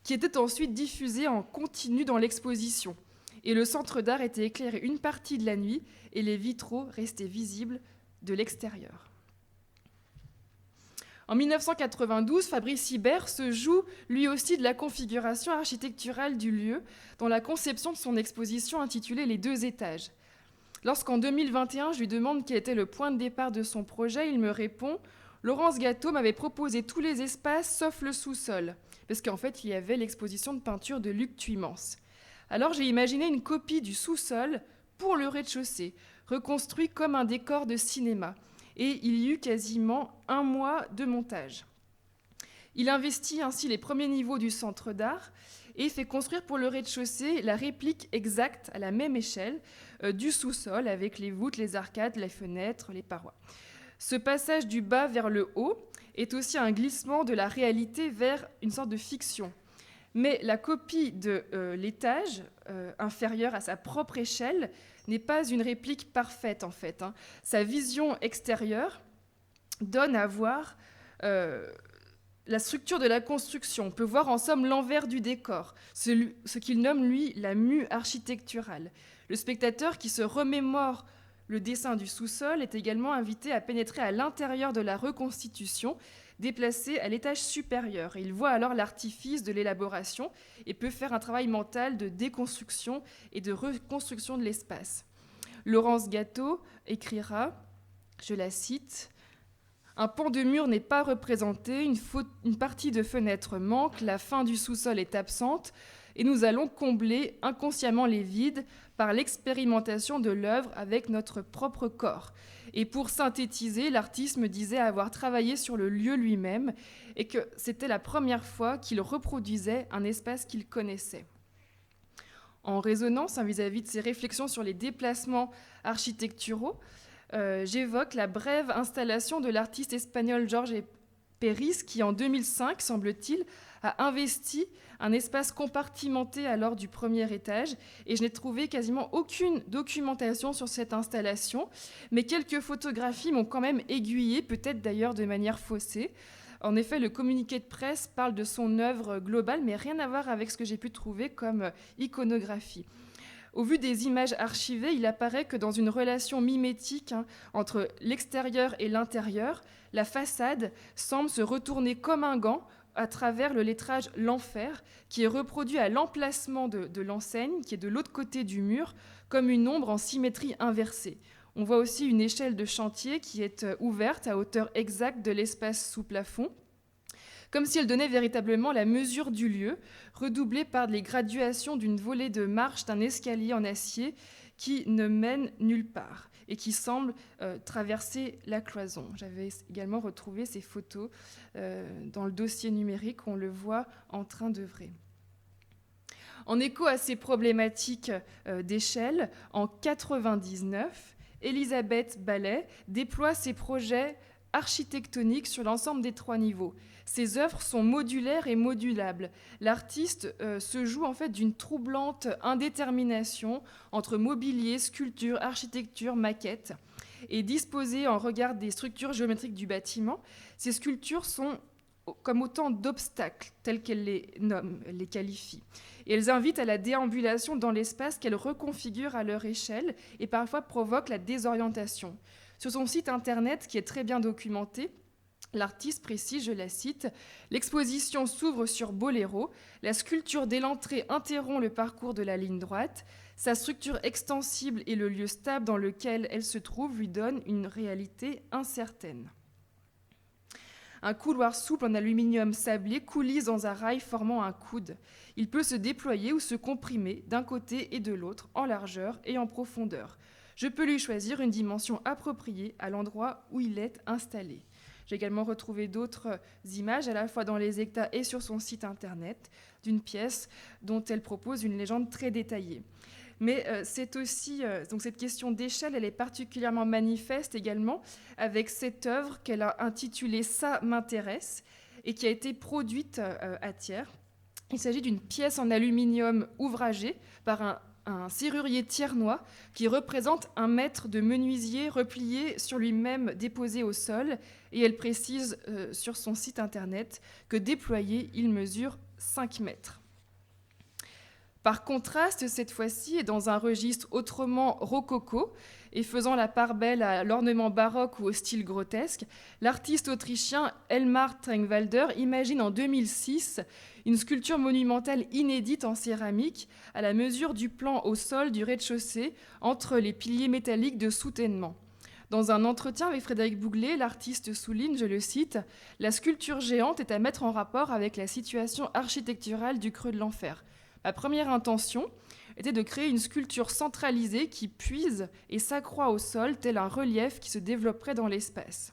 qui était ensuite diffusé en continu dans l'exposition. Et le centre d'art était éclairé une partie de la nuit et les vitraux restaient visibles de l'extérieur. En 1992, Fabrice Hibert se joue lui aussi de la configuration architecturale du lieu dans la conception de son exposition intitulée « Les 2 étages ». Lorsqu'en 2021, je lui demande quel était le point de départ de son projet, il me répond « Laurence Gâteau m'avait proposé tous les espaces sauf le sous-sol », parce qu'en fait, il y avait l'exposition de peinture de Luc Tuymans. Alors j'ai imaginé une copie du sous-sol pour le rez-de-chaussée, reconstruit comme un décor de cinéma. Et il y eut quasiment 1 mois de montage. Il investit ainsi les premiers niveaux du centre d'art et fait construire pour le rez-de-chaussée la réplique exacte, à la même échelle, du sous-sol, avec les voûtes, les arcades, les fenêtres, les parois. Ce passage du bas vers le haut est aussi un glissement de la réalité vers une sorte de fiction. Mais la copie de l'étage, inférieur à sa propre échelle, n'est pas une réplique parfaite, en fait. Sa vision extérieure donne à voir la structure de la construction. On peut voir en somme l'envers du décor, ce qu'il nomme, lui, la mue architecturale. Le spectateur qui se remémore le dessin du sous-sol est également invité à pénétrer à l'intérieur de la reconstitution, déplacé à l'étage supérieur. Il voit alors l'artifice de l'élaboration et peut faire un travail mental de déconstruction et de reconstruction de l'espace. Laurence Gâteau écrira, je la cite, « Un pan de mur n'est pas représenté, une partie de fenêtre manque, la fin du sous-sol est absente, et nous allons combler inconsciemment les vides par l'expérimentation de l'œuvre avec notre propre corps. » Et pour synthétiser, l'artiste me disait avoir travaillé sur le lieu lui-même et que c'était la première fois qu'il reproduisait un espace qu'il connaissait. En résonance vis-à-vis de ses réflexions sur les déplacements architecturaux, j'évoque la brève installation de l'artiste espagnol Jorge Peris qui, en 2005, semble-t-il, a investi un espace compartimenté alors du premier étage et je n'ai trouvé quasiment aucune documentation sur cette installation, mais quelques photographies m'ont quand même aiguillée, peut-être d'ailleurs de manière faussée. En effet, le communiqué de presse parle de son œuvre globale, mais rien à voir avec ce que j'ai pu trouver comme iconographie. Au vu des images archivées, il apparaît que dans une relation mimétique entre l'extérieur et l'intérieur, la façade semble se retourner comme un gant à travers le lettrage L'Enfer, qui est reproduit à l'emplacement de l'enseigne, qui est de l'autre côté du mur, comme une ombre en symétrie inversée. On voit aussi une échelle de chantier qui est ouverte à hauteur exacte de l'espace sous plafond, comme si elle donnait véritablement la mesure du lieu, redoublée par les graduations d'une volée de marches d'un escalier en acier qui ne mène nulle part et qui semble traverser la cloison. J'avais également retrouvé ces photos dans le dossier numérique, on le voit en train d'œuvrer. En écho à ces problématiques d'échelle, en 1999, Elisabeth Ballet déploie ses projets architectoniques sur l'ensemble des 3 niveaux. Ses œuvres sont modulaires et modulables. L'artiste se joue en fait d'une troublante indétermination entre mobilier, sculpture, architecture, maquette. Et disposées en regard des structures géométriques du bâtiment, ces sculptures sont comme autant d'obstacles, tels qu'elle les nomme, elle les qualifie. Et elles invitent à la déambulation dans l'espace qu'elles reconfigurent à leur échelle et parfois provoquent la désorientation. Sur son site internet, qui est très bien documenté, l'artiste précise, je la cite, « L'exposition s'ouvre sur Boléro, la sculpture dès l'entrée interrompt le parcours de la ligne droite, sa structure extensible et le lieu stable dans lequel elle se trouve lui donnent une réalité incertaine. » Un couloir souple en aluminium sablé coulisse dans un rail formant un coude. Il peut se déployer ou se comprimer d'un côté et de l'autre, en largeur et en profondeur. Je peux lui choisir une dimension appropriée à l'endroit où il est installé. J'ai également retrouvé d'autres images, à la fois dans les hectares et sur son site internet, d'une pièce dont elle propose une légende très détaillée. Mais c'est aussi, donc cette question d'échelle, elle est particulièrement manifeste également avec cette œuvre qu'elle a intitulée « Ça m'intéresse » et qui a été produite à Thiers. Il s'agit d'une pièce en aluminium ouvragée par un serrurier thiernois qui représente un maître de menuisier replié sur lui-même, déposé au sol. Et elle précise sur son site internet que déployé, il mesure 5 mètres. Par contraste, cette fois-ci, et dans un registre autrement rococo et faisant la part belle à l'ornement baroque ou au style grotesque, l'artiste autrichien Elmar Trengwalder imagine en 2006 une sculpture monumentale inédite en céramique à la mesure du plan au sol du rez-de-chaussée entre les piliers métalliques de soutènement. Dans un entretien avec Frédéric Bouglet, l'artiste souligne, je le cite, « La sculpture géante est à mettre en rapport avec la situation architecturale du creux de l'enfer. Ma première intention était de créer une sculpture centralisée qui puise et s'accroît au sol tel un relief qui se développerait dans l'espace.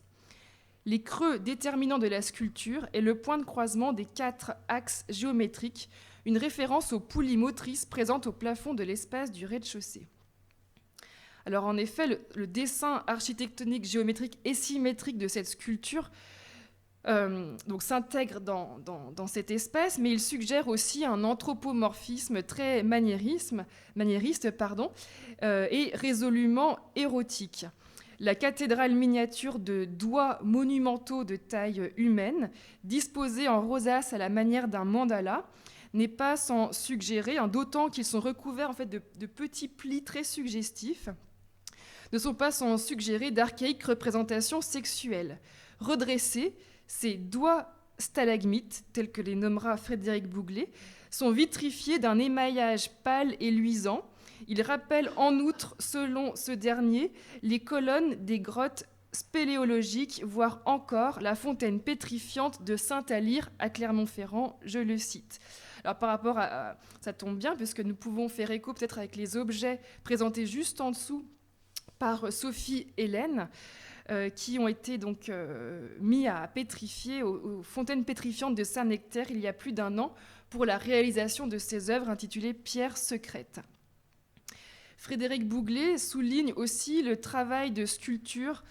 Les creux déterminants de la sculpture est le point de croisement des 4 axes géométriques, une référence aux poulies motrices présentes au plafond de l'espace du rez-de-chaussée. » Alors en effet, le dessin architectonique, géométrique et symétrique de cette sculpture donc s'intègre dans cet espace, mais il suggère aussi un anthropomorphisme très maniériste, et résolument érotique. La cathédrale miniature de doigts monumentaux de taille humaine, disposée en rosace à la manière d'un mandala, n'est pas sans suggérer, d'autant qu'ils sont recouverts en fait, de petits plis très suggestifs, ne sont pas sans suggérer d'archaïques représentations sexuelles. Redressés, ces doigts stalagmites, tels que les nommera Frédéric Bouglet, sont vitrifiés d'un émaillage pâle et luisant. Ils rappellent en outre, selon ce dernier, les colonnes des grottes spéléologiques, voire encore la fontaine pétrifiante de Saint-Alyre à Clermont-Ferrand, je le cite. Alors par rapport à... Ça tombe bien, puisque nous pouvons faire écho peut-être avec les objets présentés juste en dessous par Sophie Hélène, qui ont été donc mis à pétrifier aux fontaines pétrifiantes de Saint-Nectaire il y a plus d'1 an pour la réalisation de ces œuvres intitulées Pierres secrètes. Frédéric Bouglet souligne aussi le travail de sculpture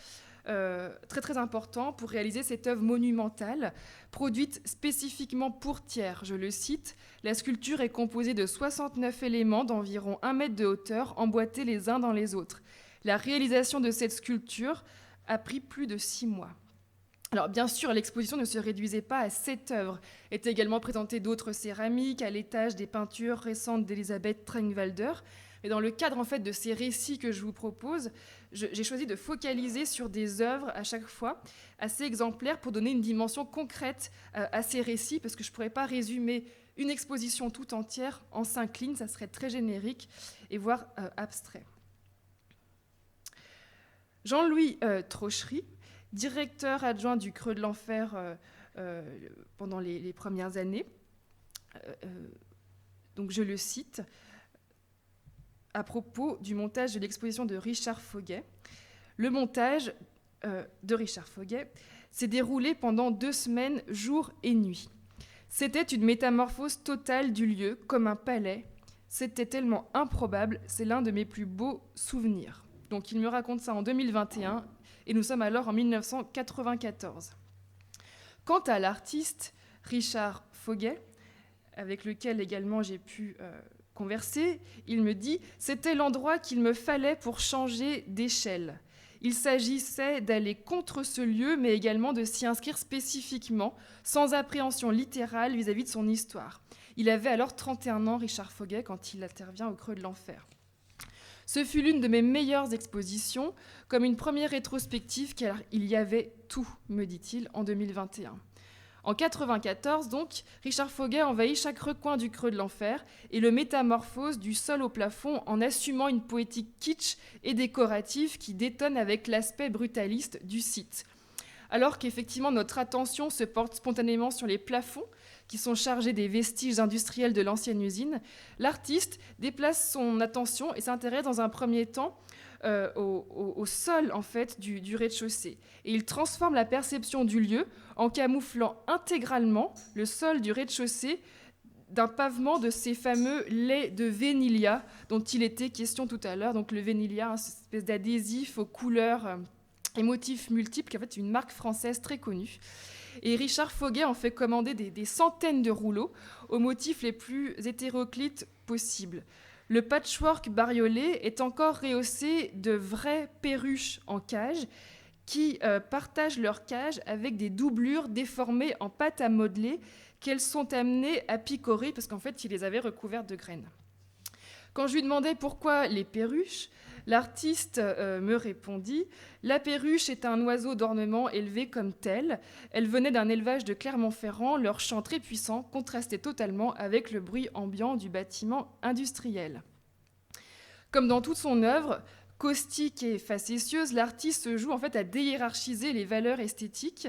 très très important pour réaliser cette œuvre monumentale produite spécifiquement pour Thiers. Je le cite, « La sculpture est composée de 69 éléments d'environ 1 mètre de hauteur emboîtés les uns dans les autres. La réalisation de cette sculpture a pris plus de 6 mois. » Alors bien sûr, l'exposition ne se réduisait pas à cette œuvre. Étaient également présentées d'autres céramiques à l'étage des peintures récentes d'Elisabeth Trengwalder, Et dans le cadre en fait de ces récits que je vous propose, j'ai choisi de focaliser sur des œuvres à chaque fois assez exemplaires pour donner une dimension concrète à ces récits, parce que je ne pourrais pas résumer une exposition tout entière en 5 lignes, ça serait très générique et voire abstrait. Jean-Louis Trochery, directeur adjoint du Creux de l'Enfer pendant les premières années, donc je le cite, à propos du montage de l'exposition de Richard Foguet. Le montage de Richard Foguet s'est déroulé pendant 2 semaines, jour et nuit. C'était une métamorphose totale du lieu, comme un palais. C'était tellement improbable, c'est l'un de mes plus beaux souvenirs. Donc il me raconte ça en 2021, et nous sommes alors en 1994. Quant à l'artiste Richard Foguet, avec lequel également j'ai pu converser, il me dit « C'était l'endroit qu'il me fallait pour changer d'échelle. Il s'agissait d'aller contre ce lieu, mais également de s'y inscrire spécifiquement, sans appréhension littérale vis-à-vis de son histoire. Il avait alors 31 ans, Richard Foguet, quand il intervient au Creux de l'Enfer. Ce fut l'une de mes meilleures expositions, comme une première rétrospective, car il y avait tout, me dit-il, en 2021. En 1994, donc, Richard Foguet envahit chaque recoin du Creux de l'Enfer et le métamorphose du sol au plafond en assumant une poétique kitsch et décorative qui détonne avec l'aspect brutaliste du site. Alors qu'effectivement notre attention se porte spontanément sur les plafonds, qui sont chargés des vestiges industriels de l'ancienne usine, l'artiste déplace son attention et s'intéresse dans un premier temps au sol en fait, du rez-de-chaussée. Et il transforme la perception du lieu en camouflant intégralement le sol du rez-de-chaussée d'un pavement de ces fameux laits de vénilia dont il était question tout à l'heure. Donc le vénilia, cette espèce d'adhésif aux couleurs et motifs multiples, qui est en fait une marque française très connue. Et Richard Foguet en fait commander des centaines de rouleaux aux motifs les plus hétéroclites possibles. Le patchwork bariolé est encore rehaussé de vraies perruches en cage qui partagent leur cage avec des doublures déformées en pâte à modeler qu'elles sont amenées à picorer parce qu'en fait, il les avait recouvertes de graines. Quand je lui demandais pourquoi les perruches, l'artiste me répondit « La perruche est un oiseau d'ornement élevé comme tel. Elle venait d'un élevage de Clermont-Ferrand. Leur chant très puissant contrastait totalement avec le bruit ambiant du bâtiment industriel. » Comme dans toute son œuvre, caustique et facétieuse, l'artiste se joue en fait à déhiérarchiser les valeurs esthétiques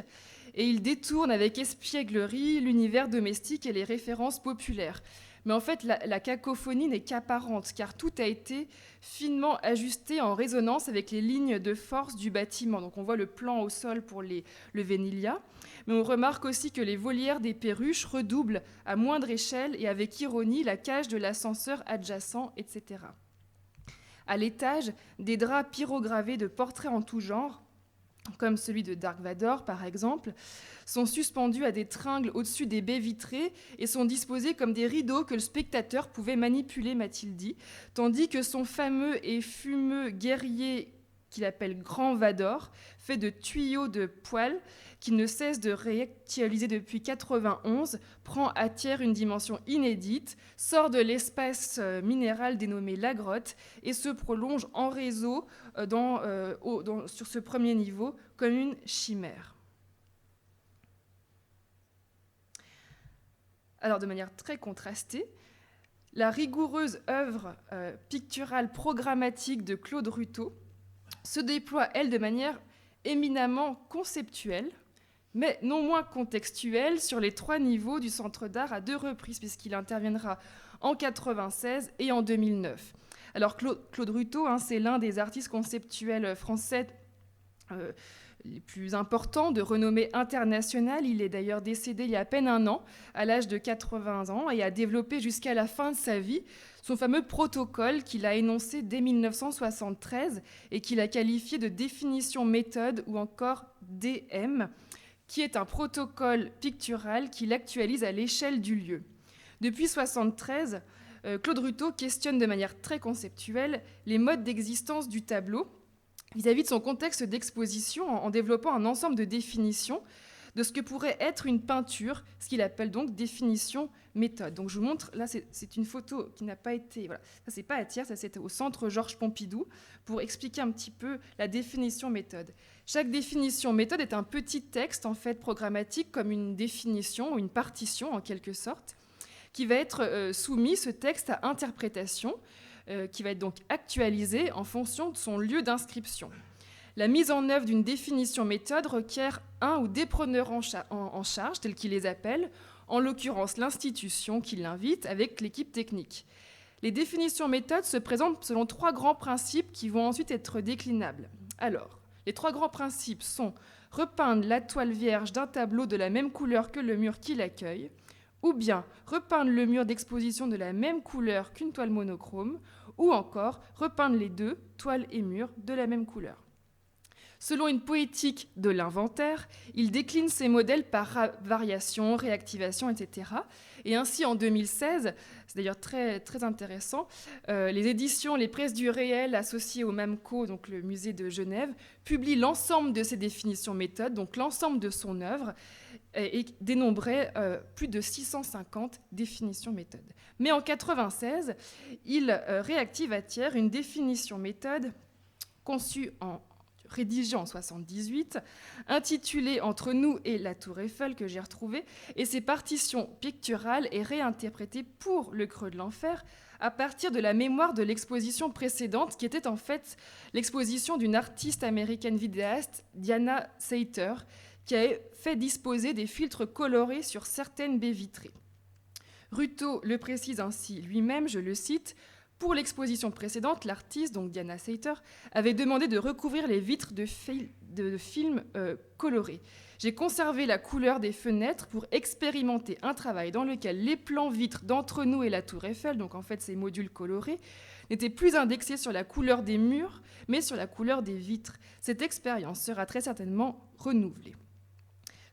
et il détourne avec espièglerie l'univers domestique et les références populaires. Mais en fait, la cacophonie n'est qu'apparente, car tout a été finement ajusté en résonance avec les lignes de force du bâtiment. Donc on voit le plan au sol pour le vénilia, mais on remarque aussi que les volières des perruches redoublent à moindre échelle et avec ironie la cage de l'ascenseur adjacent, etc. À l'étage, des draps pyrogravés de portraits en tout genre, comme celui de Dark Vador par exemple, sont suspendus à des tringles au-dessus des baies vitrées et sont disposés comme des rideaux que le spectateur pouvait manipuler, m'a-t-il dit, tandis que son fameux et fumeux guerrier qu'il appelle Grand Vador, fait de tuyaux de poils qui ne cesse de réactualiser depuis 91, prend à tiers une dimension inédite, sort de l'espace minéral dénommé la grotte et se prolonge en réseau sur ce premier niveau comme une chimère. Alors de manière très contrastée, la rigoureuse œuvre picturale programmatique de Claude Ruteau se déploie, elle, de manière éminemment conceptuelle, mais non moins contextuelle, sur les 3 niveaux du Centre d'art à 2 reprises, puisqu'il interviendra en 1996 et en 2009. Alors Claude Ruteau, c'est l'un des artistes conceptuels français les plus importants, de renommée internationale. Il est d'ailleurs décédé il y a à peine 1 an, à l'âge de 80 ans, et a développé jusqu'à la fin de sa vie son fameux protocole qu'il a énoncé dès 1973 et qu'il a qualifié de définition méthode ou encore DM, qui est un protocole pictural qu'il actualise à l'échelle du lieu. Depuis 1973, Claude Ruteau questionne de manière très conceptuelle les modes d'existence du tableau vis-à-vis de son contexte d'exposition en développant un ensemble de définitions de ce que pourrait être une peinture, ce qu'il appelle donc définition méthode. Donc je vous montre, là c'est une photo qui n'a pas été, voilà, ça c'est pas à Thiers, ça c'était au centre Georges Pompidou, pour expliquer un petit peu la définition méthode. Chaque définition méthode est un petit texte en fait programmatique comme une définition ou une partition en quelque sorte, qui va être soumis, ce texte, à interprétation, qui va être donc actualisé en fonction de son lieu d'inscription. La mise en œuvre d'une définition méthode requiert un ou des preneurs en charge, tels qu'ils les appellent, en l'occurrence l'institution qui l'invite avec l'équipe technique. Les définitions méthodes se présentent selon 3 grands principes qui vont ensuite être déclinables. Alors, les 3 grands principes sont repeindre la toile vierge d'un tableau de la même couleur que le mur qui l'accueille, ou bien repeindre le mur d'exposition de la même couleur qu'une toile monochrome, ou encore repeindre les deux, toile et mur, de la même couleur. Selon une poétique de l'inventaire, il décline ces modèles par variation, réactivation, etc. Et ainsi, en 2016, c'est d'ailleurs très, très intéressant, les éditions Les Presses du Réel associées au MAMCO, donc le musée de Genève, publient l'ensemble de ces définitions méthodes, donc l'ensemble de son œuvre, et dénombrait plus de 650 définitions méthodes. Mais en 1996, il réactive à Thiers une définition méthode rédigée en 1978, intitulée Entre nous et la Tour Eiffel, que j'ai retrouvée, et ses partitions picturales est réinterprétée pour le Creux de l'Enfer à partir de la mémoire de l'exposition précédente, qui était en fait l'exposition d'une artiste américaine vidéaste, Diana Sater, qui a fait disposer des filtres colorés sur certaines baies vitrées. Ruteau le précise ainsi lui-même, je le cite, « Pour l'exposition précédente, l'artiste, donc Diana Sater, avait demandé de recouvrir les vitres de films colorés. J'ai conservé la couleur des fenêtres pour expérimenter un travail dans lequel les plans vitres d'Entre nous et la Tour Eiffel, donc en fait ces modules colorés, n'étaient plus indexés sur la couleur des murs, mais sur la couleur des vitres. Cette expérience sera très certainement renouvelée. »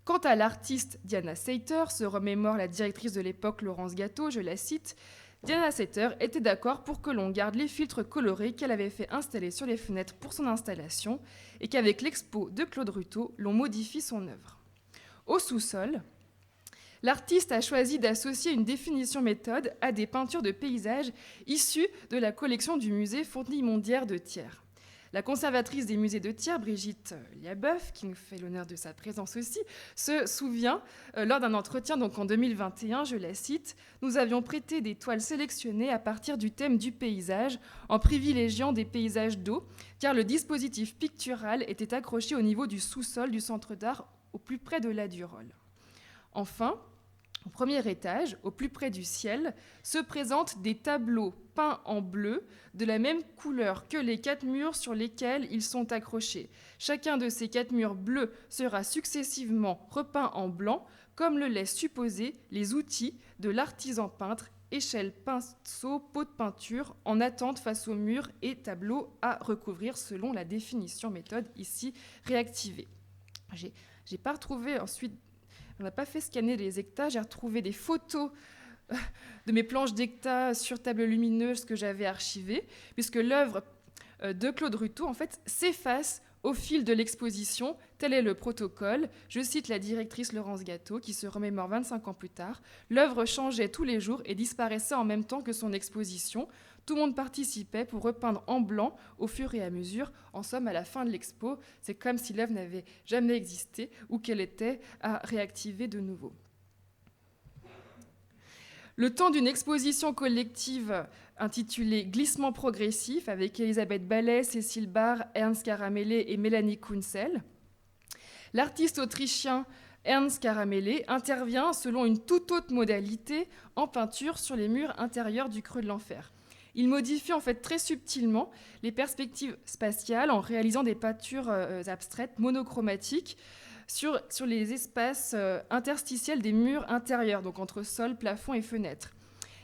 Quant à l'artiste Diana Sater, se remémore la directrice de l'époque Laurence Gâteau, je la cite, Diana Sater était d'accord pour que l'on garde les filtres colorés qu'elle avait fait installer sur les fenêtres pour son installation et qu'avec l'expo de Claude Ruteau, l'on modifie son œuvre. Au sous-sol, l'artiste a choisi d'associer une définition méthode à des peintures de paysages issues de la collection du musée Fontenille-Mondière de Thiers. La conservatrice des musées de Thiers, Brigitte Liabeuf, qui nous fait l'honneur de sa présence aussi, se souvient, lors d'un entretien donc en 2021, je la cite, « Nous avions prêté des toiles sélectionnées à partir du thème du paysage, en privilégiant des paysages d'eau, car le dispositif pictural était accroché au niveau du sous-sol du centre d'art, au plus près de la Durolle. » Enfin, au premier étage, au plus près du ciel, se présentent des tableaux peints en bleu de la même couleur que les 4 murs sur lesquels ils sont accrochés. Chacun de ces 4 murs bleus sera successivement repeint en blanc, comme le laissent supposer les outils de l'artisan peintre, échelle, pinceau, pot de peinture, en attente face aux murs et tableaux à recouvrir selon la définition méthode ici réactivée. J'ai pas retrouvé ensuite. On n'a pas fait scanner les hectares, j'ai retrouvé des photos de mes planches d'hectares sur table lumineuse que j'avais archivées, puisque l'œuvre de Claude Ruteau, en fait, s'efface au fil de l'exposition. Tel est le protocole. Je cite la directrice Laurence Gâteau, qui se remémore 25 ans plus tard. L'œuvre changeait tous les jours et disparaissait en même temps que son exposition. Tout le monde participait pour repeindre en blanc au fur et à mesure. En somme, à la fin de l'expo, c'est comme si l'œuvre n'avait jamais existé ou qu'elle était à réactiver de nouveau. Le temps d'une exposition collective intitulée « Glissement progressif » avec Elisabeth Ballet, Cécile Barr, Ernst Caramele et Mélanie Kunzel, l'artiste autrichien Ernst Caramele intervient selon une toute autre modalité en peinture sur les murs intérieurs du Creux de l'Enfer. Il modifie en fait très subtilement les perspectives spatiales en réalisant des peintures abstraites monochromatiques sur les espaces interstitiels des murs intérieurs, donc entre sol, plafond et fenêtre.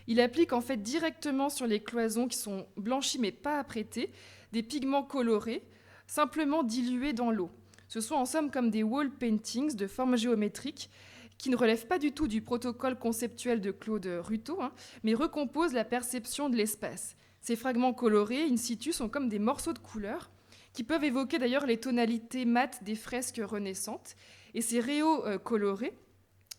Il applique en fait directement sur les cloisons qui sont blanchies mais pas apprêtées des pigments colorés, simplement dilués dans l'eau. Ce sont en somme comme des wall paintings de forme géométrique qui ne relèvent pas du tout du protocole conceptuel de Claude Ruteau, mais recomposent la perception de l'espace. Ces fragments colorés, in situ, sont comme des morceaux de couleurs qui peuvent évoquer d'ailleurs les tonalités mates des fresques renaissantes. Et ces rayons colorés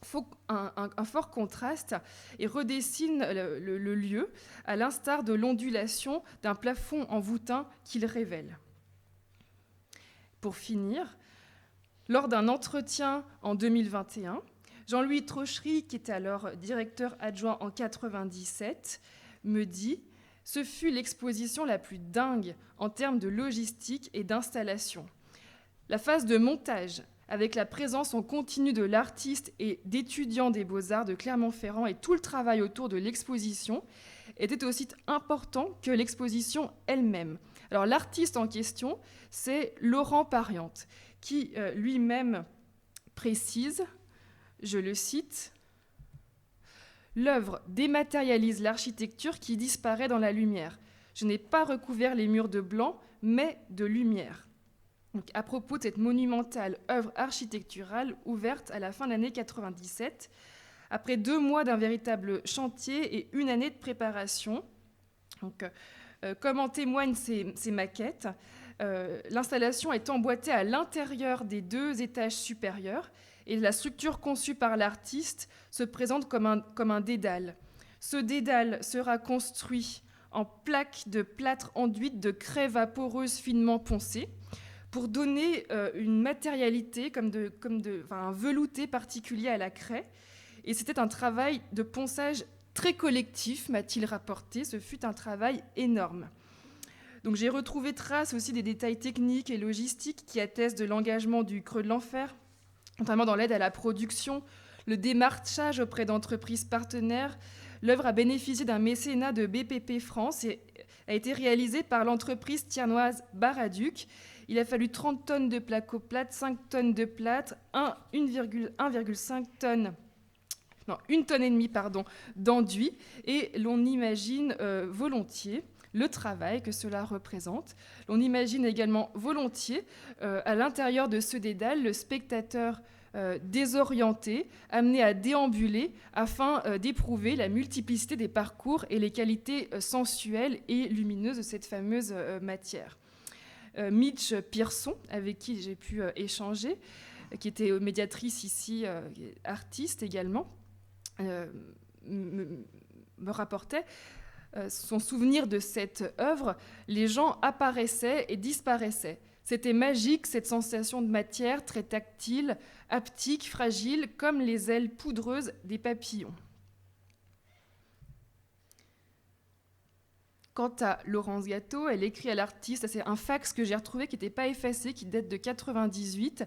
font un fort contraste et redessinent le lieu, à l'instar de l'ondulation d'un plafond en voûtin qu'ils révèlent. Pour finir, lors d'un entretien en 2021, Jean-Louis Trochery, qui était alors directeur adjoint en 1997, me dit « Ce fut l'exposition la plus dingue en termes de logistique et d'installation. La phase de montage, avec la présence en continu de l'artiste et d'étudiants des Beaux-Arts de Clermont-Ferrand et tout le travail autour de l'exposition, était aussi important que l'exposition elle-même. » Alors l'artiste en question, c'est Laurent Pariante, qui lui-même précise, je le cite, « L'œuvre dématérialise l'architecture qui disparaît dans la lumière. Je n'ai pas recouvert les murs de blanc, mais de lumière. » Donc, à propos de cette monumentale œuvre architecturale ouverte à la fin de l'année 97, après 2 mois d'un véritable chantier et 1 année de préparation. Donc, comme en témoignent ces maquettes, l'installation est emboîtée à l'intérieur des 2 étages supérieurs et la structure conçue par l'artiste se présente comme un dédale. Ce dédale sera construit en plaques de plâtre enduite de craie vaporeuse finement poncée pour donner une matérialité un velouté particulier à la craie. Et c'était un travail de ponçage très collectif, m'a-t-il rapporté. Ce fut un travail énorme. Donc j'ai retrouvé trace aussi des détails techniques et logistiques qui attestent de l'engagement du Creux de l'Enfer, notamment dans l'aide à la production, le démarchage auprès d'entreprises partenaires. L'œuvre a bénéficié d'un mécénat de BPP France et a été réalisée par l'entreprise tiernoise Baraduc. Il a fallu 30 tonnes de placoplate, 5 tonnes de plâtre, 1,5 tonnes. Non, 1,5 tonne d'enduit, et l'on imagine volontiers le travail que cela représente. On imagine également volontiers, à l'intérieur de ce dédale, le spectateur désorienté, amené à déambuler afin d'éprouver la multiplicité des parcours et les qualités sensuelles et lumineuses de cette fameuse matière. Mitch Pierson, avec qui j'ai pu échanger, qui était médiatrice ici, artiste également, me rapportait son souvenir de cette œuvre. Les gens apparaissaient et disparaissaient. C'était magique, cette sensation de matière très tactile, haptique, fragile, comme les ailes poudreuses des papillons. Quant à Laurence Gâteau, elle écrit à l'artiste, c'est un fax que j'ai retrouvé qui n'était pas effacé, qui date de 98.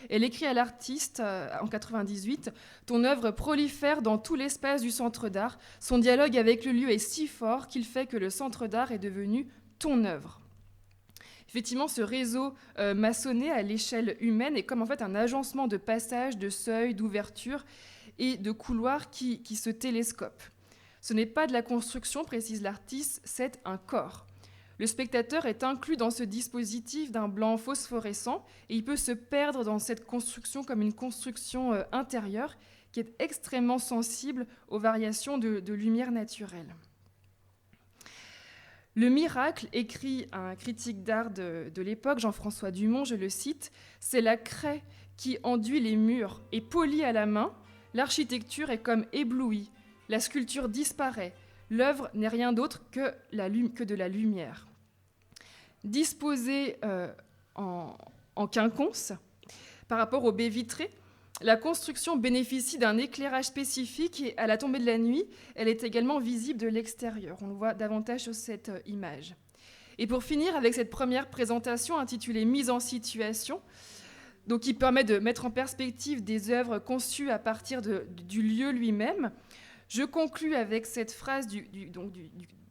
Elle écrit à l'artiste en 98 « Ton œuvre prolifère dans tout l'espace du centre d'art. Son dialogue avec le lieu est si fort qu'il fait que le centre d'art est devenu ton œuvre. » Effectivement, ce réseau maçonné à l'échelle humaine est comme en fait un agencement de passages, de seuils, d'ouvertures et de couloirs qui se télescopent. Ce n'est pas de la construction, précise l'artiste, c'est un corps. Le spectateur est inclus dans ce dispositif d'un blanc phosphorescent et il peut se perdre dans cette construction comme une construction intérieure qui est extrêmement sensible aux variations de lumière naturelle. Le miracle, écrit un critique d'art de l'époque, Jean-François Dumont, je le cite, c'est la craie qui enduit les murs et polie à la main. L'architecture est comme éblouie. La sculpture disparaît. L'œuvre n'est rien d'autre que de la lumière. Disposée en quinconce, par rapport aux baies vitrées, la construction bénéficie d'un éclairage spécifique et à la tombée de la nuit, elle est également visible de l'extérieur. On le voit davantage sur cette image. Et pour finir avec cette première présentation intitulée « Mise en situation », donc qui permet de mettre en perspective des œuvres conçues à partir du lieu lui-même, je conclus avec cette phrase du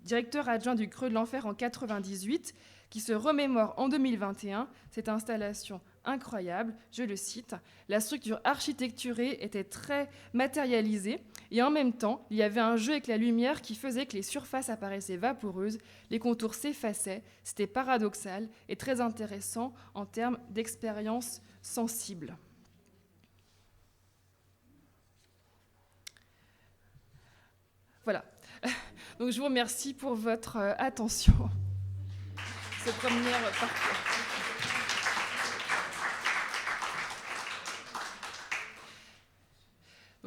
directeur adjoint du Creux de l'Enfer en 1998, qui se remémore en 2021 cette installation incroyable, je le cite, « La structure architecturée était très matérialisée et en même temps, il y avait un jeu avec la lumière qui faisait que les surfaces apparaissaient vaporeuses, les contours s'effaçaient, c'était paradoxal et très intéressant en termes d'expérience sensible. » Voilà. Donc je vous remercie pour votre attention. Ce premier parcours.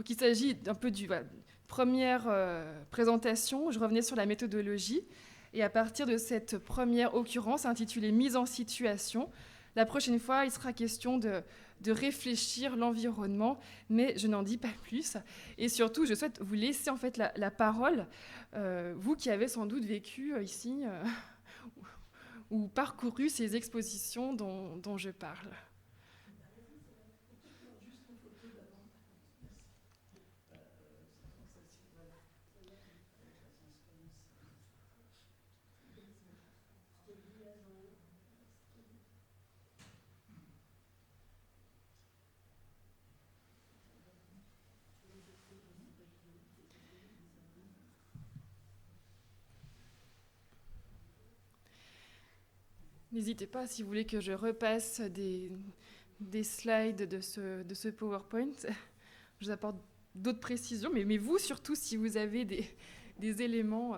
Donc il s'agit d'un peu du première présentation. Je revenais sur la méthodologie. Et à partir de cette première occurrence intitulée Mise en situation, la prochaine fois, il sera question de réfléchir l'environnement, mais je n'en dis pas plus. Et surtout, je souhaite vous laisser en fait la parole, vous qui avez sans doute vécu ici ou parcouru ces expositions dont je parle. N'hésitez pas, si vous voulez que je repasse des slides de ce PowerPoint, je vous apporte d'autres précisions, mais vous surtout si vous avez des éléments,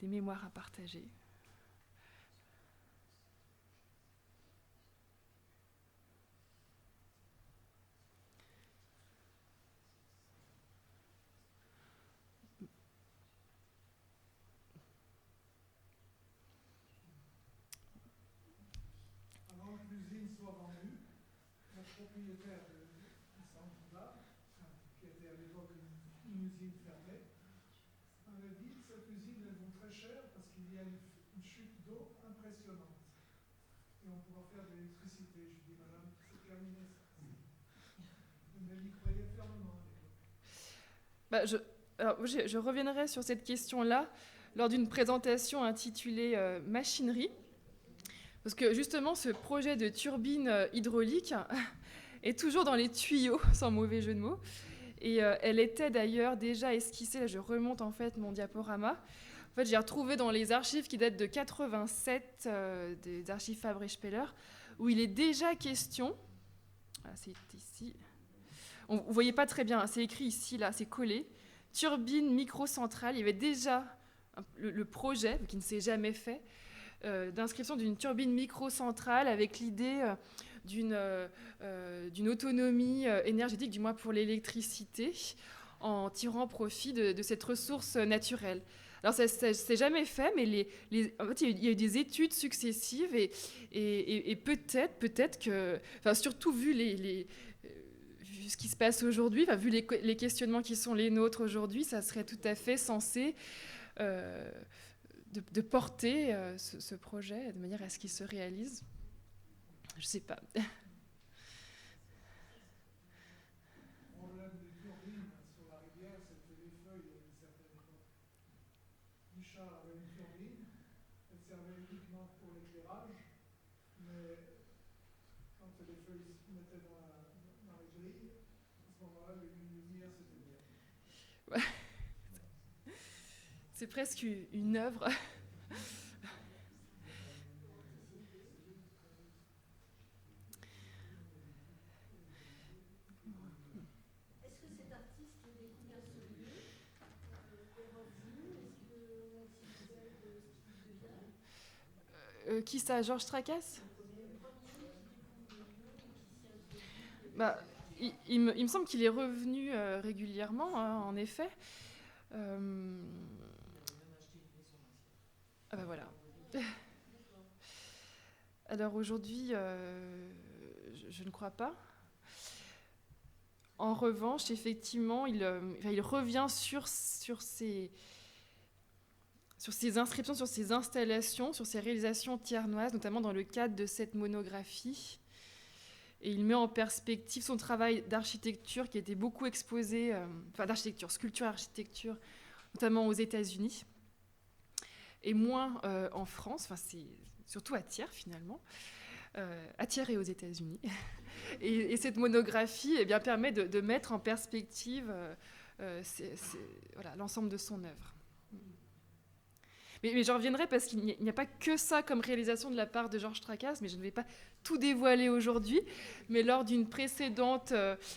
des mémoires à partager.
Avant que l'usine soit vendue, le propriétaire de ce centre-là, qui était à l'époque une usine fermée, m'avait dit que cette usine elle vaut très cher parce qu'il y a une chute d'eau impressionnante. Et on pourra faire de l'électricité. Je dis, madame, c'est terminé ça. Mais elle y croyait fermement à l'époque.
Je reviendrai sur cette question-là lors d'une présentation intitulée Machinerie. Parce que justement, ce projet de turbine hydraulique est toujours dans les tuyaux, sans mauvais jeu de mots. Et elle était d'ailleurs déjà esquissée, là je remonte en fait mon diaporama. En fait, j'ai retrouvé dans les archives qui datent de 87, des archives Fabre et Speller, où il est déjà question, c'est ici, vous ne voyez pas très bien, hein, c'est écrit ici, là, c'est collé, turbine microcentrale, il y avait déjà le projet, qui ne s'est jamais fait, d'inscription d'une turbine microcentrale avec l'idée d'une autonomie énergétique, du moins pour l'électricité, en tirant profit de cette ressource naturelle. Alors ça s'est jamais fait, mais en fait, il y a eu des études successives et peut-être que, enfin, surtout vu vu ce qui se passe aujourd'hui, vu les questionnements qui sont les nôtres aujourd'hui, ça serait tout à fait censé de porter ce projet de manière à ce qu'il se réalise. Je ne sais pas.
Le problème des turbines sur la rivière, c'était les feuilles à une certaine époque. Richard avait une turbine, elle servait uniquement pour l'éclairage, mais quand les feuilles se mettaient dans les grilles, à ce moment-là, une lumière, c'était bien.
Ouais. C'est presque une œuvre.
Est-ce que cet artiste qui a découvert ce lieu est revenu? Est-ce qu'on a une idée de ce qu'il devient?
Qui ça, Georges Tracas? Il me semble qu'il est revenu régulièrement, hein, en effet. Ah bah voilà. Alors aujourd'hui, je ne crois pas. En revanche, effectivement, il revient sur ses inscriptions, sur ses installations, sur ses réalisations tiernoises, notamment dans le cadre de cette monographie. Et il met en perspective son travail d'architecture qui a été beaucoup exposé, d'architecture, sculpture, architecture, notamment aux États-Unis, et moins en France, c'est surtout à Thiers finalement, à Thiers et aux États-Unis. Et cette monographie permet de mettre en perspective l'ensemble de son œuvre. Mais j'en reviendrai parce qu'il n'y a pas que ça comme réalisation de la part de Georges Tracas, mais je ne vais pas tout dévoiler aujourd'hui. Mais lors d'une précédente,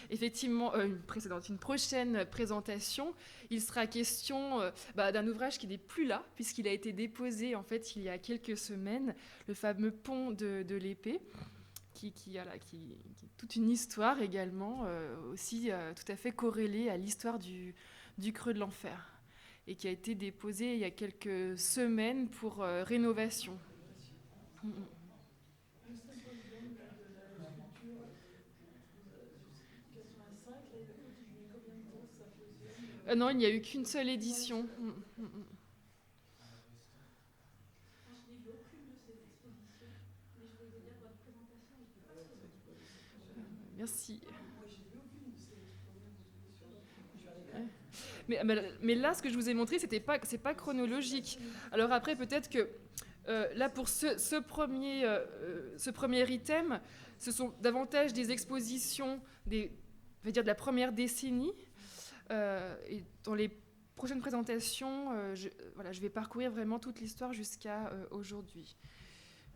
une prochaine présentation, il sera question d'un ouvrage qui n'est plus là, puisqu'il a été déposé en fait il y a quelques semaines, le fameux pont de l'Épée, qui est toute une histoire également, aussi tout à fait corrélée à l'histoire du creux de l'enfer, et qui a été déposée il y a quelques semaines pour rénovation. Mm, mm.
Le symposium là, de la sculpture jusqu'en 85, là, il a continué combien de temps ce symposium
Non, il n'y a eu qu'une seule édition. Mm, mm, mm.
Moi, je n'ai vu aucune de ces expositions, mais je voyais bien votre présentation et je n'étais pas très bien.
Merci.
Moi, j'ai vu aucune de ces premières expositions, donc je vais aller
Ouais. Mais là, ce que je vous ai montré, c'est pas chronologique. Alors après, peut-être que là, pour ce premier item, ce sont davantage des expositions on va dire de la première décennie. Et dans les prochaines présentations, voilà, je vais parcourir vraiment toute l'histoire jusqu'à aujourd'hui.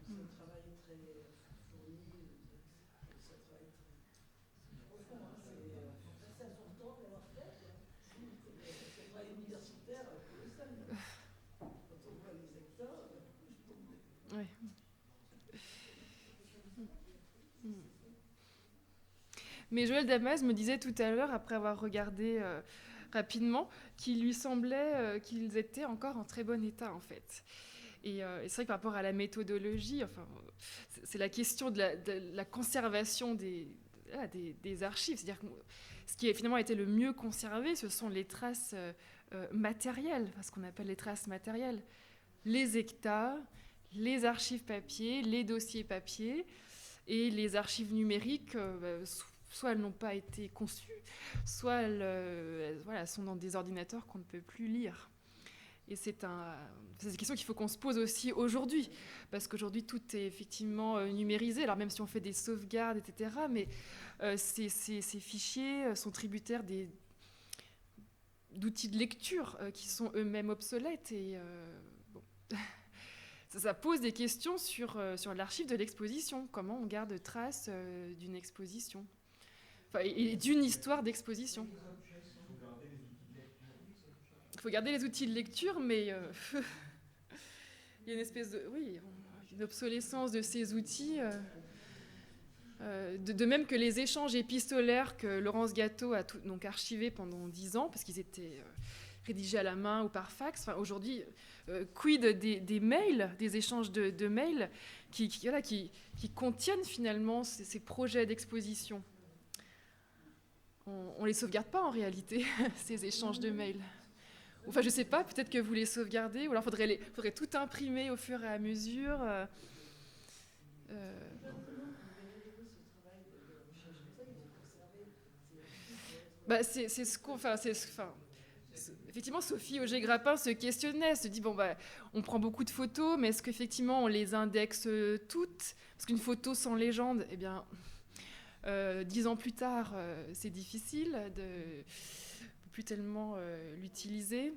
C'est un travail très fourni, c'est un travail très profond. C'est assez important de l'avoir fait. C'est un travail universitaire colossal. Quand on voit les hectares,
Ouais. Mais Joël Damas me disait tout à l'heure, après avoir regardé rapidement, qu'il lui semblait qu'ils étaient encore en très bon état, en fait. Et c'est vrai que par rapport à la méthodologie, enfin, c'est la question de la conservation des archives. C'est-à-dire que ce qui a finalement été le mieux conservé, ce sont les traces matérielles, ce qu'on appelle les traces matérielles. Les hectares, les archives papier, les dossiers papier, et les archives numériques, soit elles n'ont pas été conçues, soit elles sont dans des ordinateurs qu'on ne peut plus lire. Et c'est des questions qu'il faut qu'on se pose aussi aujourd'hui, parce qu'aujourd'hui tout est effectivement numérisé, alors même si on fait des sauvegardes, etc., mais ces fichiers sont tributaires d'outils de lecture qui sont eux-mêmes obsolètes, et bon. Ça pose des questions sur l'archive de l'exposition, comment on garde trace d'une exposition, et d'une histoire d'exposition. Il faut garder les outils de lecture, mais il y a une espèce une obsolescence de ces outils, de même que les échanges épistolaires que Laurence Gâteau a donc archivés pendant 10 ans, parce qu'ils étaient rédigés à la main ou par fax. Enfin, aujourd'hui, quid des mails, des échanges de mails qui contiennent finalement ces projets d'exposition. On ne les sauvegarde pas en réalité, ces échanges de mails. Enfin, je sais pas, peut-être que vous les sauvegardez, ou alors faudrait tout imprimer au fur et à mesure. C'est ce qu'on... Effectivement, Sophie Auger-Grappin se questionnait, se dit, on prend beaucoup de photos, mais est-ce qu'effectivement on les indexe toutes ? Parce qu'une photo sans légende, 10 ans plus tard, c'est difficile de plus tellement l'utiliser.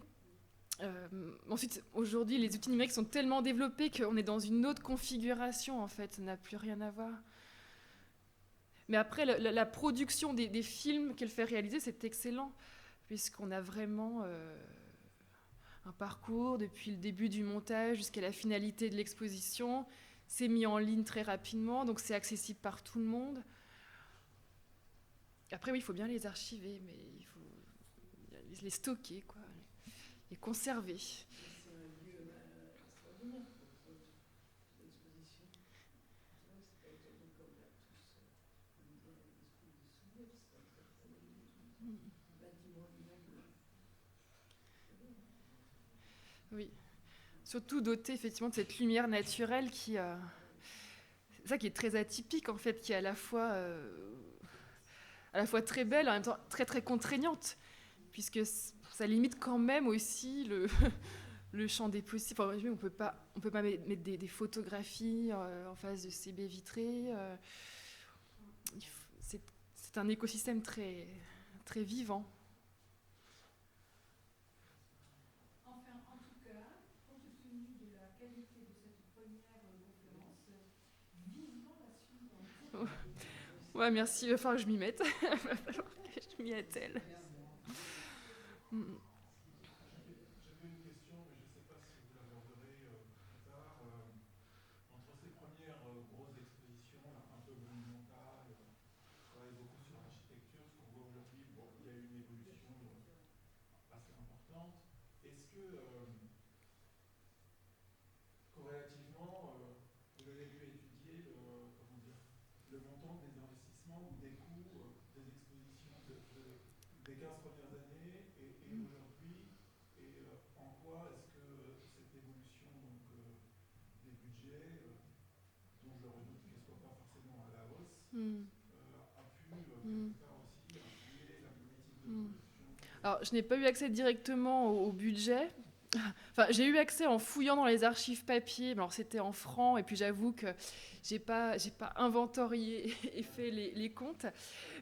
Ensuite, aujourd'hui, les outils numériques sont tellement développés qu'on est dans une autre configuration, en fait, ça n'a plus rien à voir. Mais après, la production des films qu'elle fait réaliser, c'est excellent, puisqu'on a vraiment un parcours depuis le début du montage jusqu'à la finalité de l'exposition. C'est mis en ligne très rapidement, donc c'est accessible par tout le monde. Après, oui, il faut bien les archiver, mais il faut les stocker, quoi, les conserver.
c'est un lieu extraordinaire pour l'exposition. C'est vrai que c'est pas étonnant comme là, tous, on dirait une espèce de souvenir, c'est un bâtiment immeuble.
Oui, surtout doté effectivement de cette lumière naturelle c'est ça qui est très atypique en fait, qui est à la fois très belle, en même temps très très contraignante, puisque ça limite quand même aussi le champ des possibles. Enfin, on peut pas mettre des photographies en face de ces baies vitrées. C'est un écosystème très très vivant.
Enfin, en tout cas, compte tenu de la qualité de cette première conférence, vivement la suivante.
Ouais, merci. Il va falloir que je m'y mette. Il va falloir que je m'y attelle.
J'avais une question, mais je ne sais pas si vous l'aborderez plus tard. Entre ces premières grosses expositions, un peu boom
est-ce que corrélativement, vous avez dû étudier le montant des investissements ou des coûts des expositions des 15 premières années et aujourd'hui, et en quoi est-ce que cette évolution des budgets, dont je redoute qu'elle ne soit pas forcément à la hausse, a pu quelque part aussi influer la politique de production.
Alors, je n'ai pas eu accès directement au budget. Enfin, j'ai eu accès en fouillant dans les archives papier. Alors, c'était en francs, et puis j'avoue que j'ai pas inventorié et fait les comptes.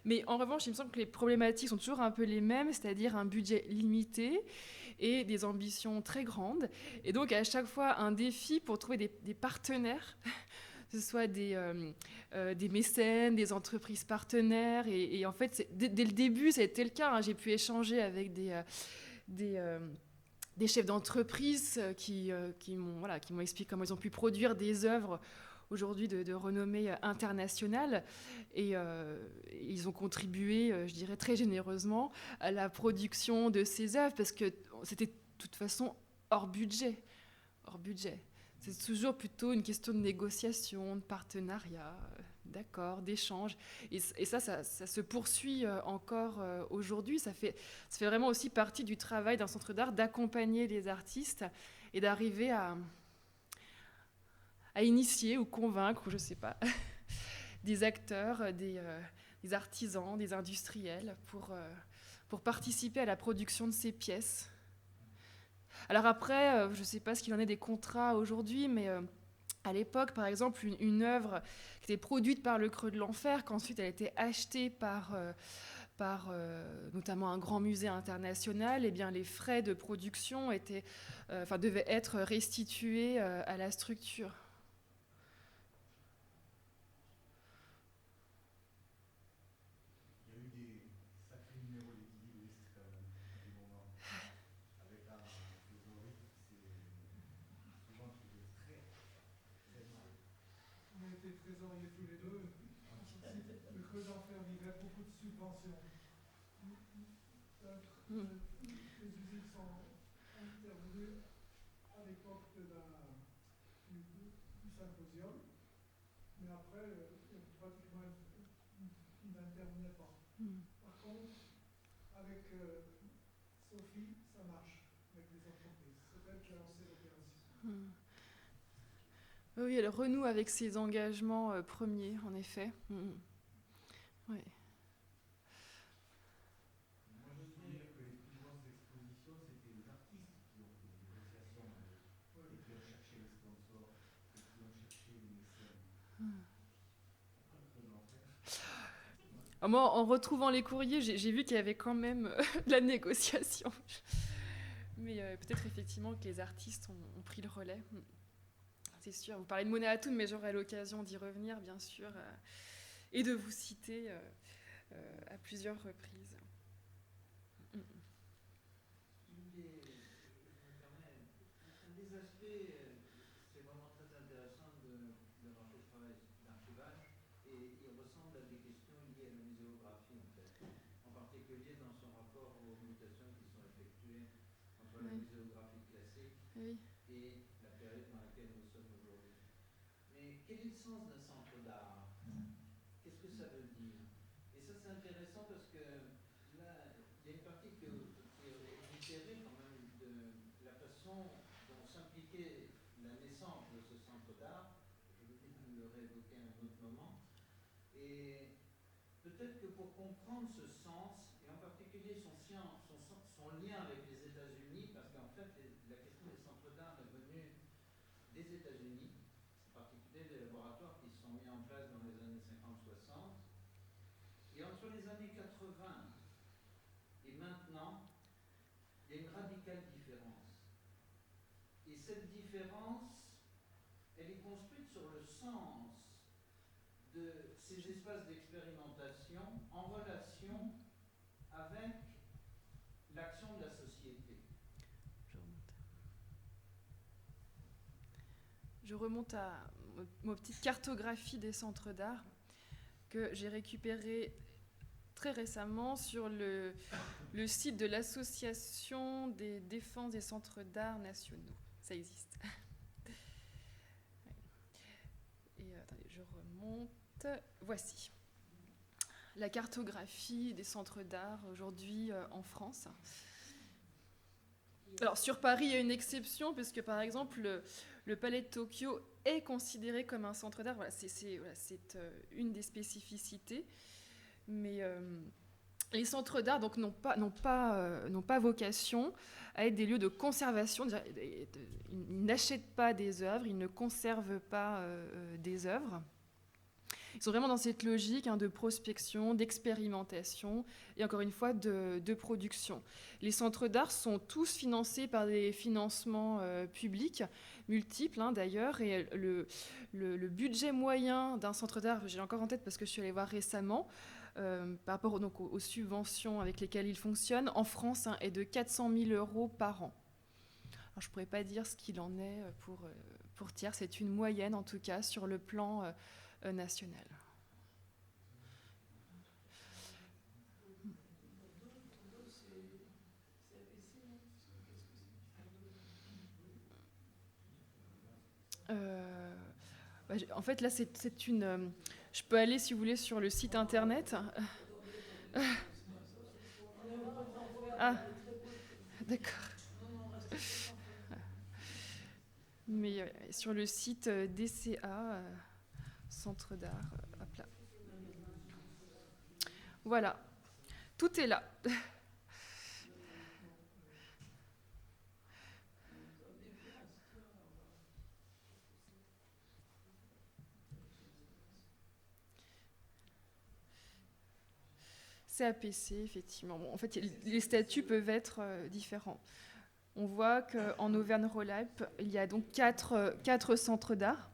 Mais en revanche, il me semble que les problématiques sont toujours un peu les mêmes, c'est-à-dire un budget limité et des ambitions très grandes. Et donc, à chaque fois, un défi pour trouver des partenaires, que ce soit des mécènes, des entreprises partenaires. Et en fait, dès le début, ça a été le cas. Hein. J'ai pu échanger avec des chefs d'entreprise qui m'ont expliqué comment ils ont pu produire des œuvres aujourd'hui de renommée internationale. Et ils ont contribué, je dirais, très généreusement à la production de ces œuvres parce que c'était de toute façon hors budget. Hors budget. C'est toujours plutôt une question de négociation, de partenariat, d'accord, d'échange. Et ça se poursuit encore aujourd'hui. Ça fait vraiment aussi partie du travail d'un centre d'art d'accompagner les artistes et d'arriver à initier ou convaincre, je ne sais pas, des acteurs, des artisans, des industriels pour participer à la production de ces pièces. Alors après, je ne sais pas ce qu'il en est des contrats aujourd'hui, mais à l'époque, par exemple, une œuvre qui était produite par le Creux de l'Enfer, qu'ensuite elle a été achetée par notamment un grand musée international, eh bien, les frais de production devaient être restitués à la structure.
On a été trésoriers tous les deux. Le Creux d'Enfer vivait beaucoup de subventions. Les usines sont intervenues à l'époque du symposium, mais après, pratiquement, ils n'intervenaient pas. Par contre, avec Sophie, ça marche, avec les entreprises. C'est elle qui a lancé l'opération.
Oui, elle renoue avec ses engagements premiers, en effet. Oui.
Moi, je me souviens que les plus grosses expositions, c'était les artistes qui ont fait des négociations et qui ont cherché les sponsors et qui ont cherché les mécènes.
Moi, en retrouvant les courriers, j'ai vu qu'il y avait quand même de la négociation. Mais peut-être effectivement que les artistes ont pris le relais. C'est sûr. Vous parlez de Monet Hatoun, mais j'aurai l'occasion d'y revenir, bien sûr, et de vous citer à plusieurs reprises.
Un des aspects, c'est vraiment très intéressant de votre travail d'archivage, et il ressemble à des questions liées à la muséographie, en fait, en particulier dans son rapport aux mutations qui sont effectuées entre la muséographie classique et la période dans laquelle nous sommes aujourd'hui. Mais quel est le sens d'un centre d'art? Qu'est-ce que ça veut dire? Et ça, c'est intéressant parce que là, il y a une partie qui est éclairée quand même de la façon dont s'impliquait la naissance de ce centre d'art. Je le réévoquer à un autre moment. Et peut-être que pour comprendre ce sens, et en particulier son lien avec les États-Unis, parce qu'en fait, la question des centres d'art est venue des États-Unis, en particulier des laboratoires qui se sont mis en place dans les années 50-60. Et entre les années 80 et maintenant, il y a une radicale différence. Et cette différence, elle est construite sur le sens de ces espaces d'expérimentation en relation avec l'action de la société.
Je remonte à ma petite cartographie des centres d'art que j'ai récupérée très récemment sur le site de l'Association des défenses des centres d'art nationaux. Ça existe. Et attendez, je remonte. Voici la cartographie des centres d'art aujourd'hui en France. Alors sur Paris, il y a une exception, puisque par exemple, le Palais de Tokyo est considéré comme un centre d'art. Voilà, c'est une des spécificités. Mais les centres d'art donc, n'ont pas vocation à être des lieux de conservation. Ils n'achètent pas des œuvres, ils ne conservent pas des œuvres. Ils sont vraiment dans cette logique de prospection, d'expérimentation et encore une fois de production. Les centres d'art sont tous financés par des financements publics, multiples d'ailleurs, et le budget moyen d'un centre d'art, j'ai encore en tête parce que je suis allée voir récemment, par rapport donc, aux subventions avec lesquelles il fonctionne, en France est de 400 000 € par an. Alors, je ne pourrais pas dire ce qu'il en est pour tiers, c'est une moyenne en tout cas sur le plan national. En fait, là, c'est une... je peux aller, si vous voulez, sur le site internet. Ah, d'accord. Mais sur le site DCA, Centre d'art, hop là. Voilà, tout est là. CAPC, effectivement. Bon, en fait, les statuts peuvent être différents. On voit qu'en Auvergne-Rhône-Alpes, il y a donc quatre centres d'art,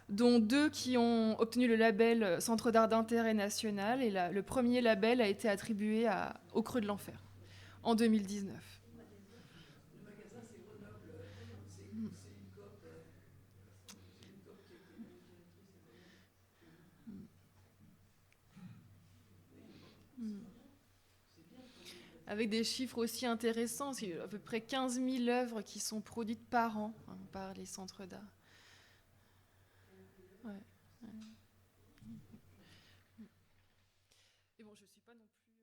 dont 2 qui ont obtenu le label Centre d'art d'intérêt national. Et le premier label a été attribué au Creux de l'Enfer, en 2019.
Le magasin, c'est Grenoble. C'est une COP. C'est une COP qui a été directrice
Avec des chiffres aussi intéressants, c'est à peu près 15 000 œuvres qui sont produites par an par les centres d'art. Ouais. Et bon, je ne suis pas non plus...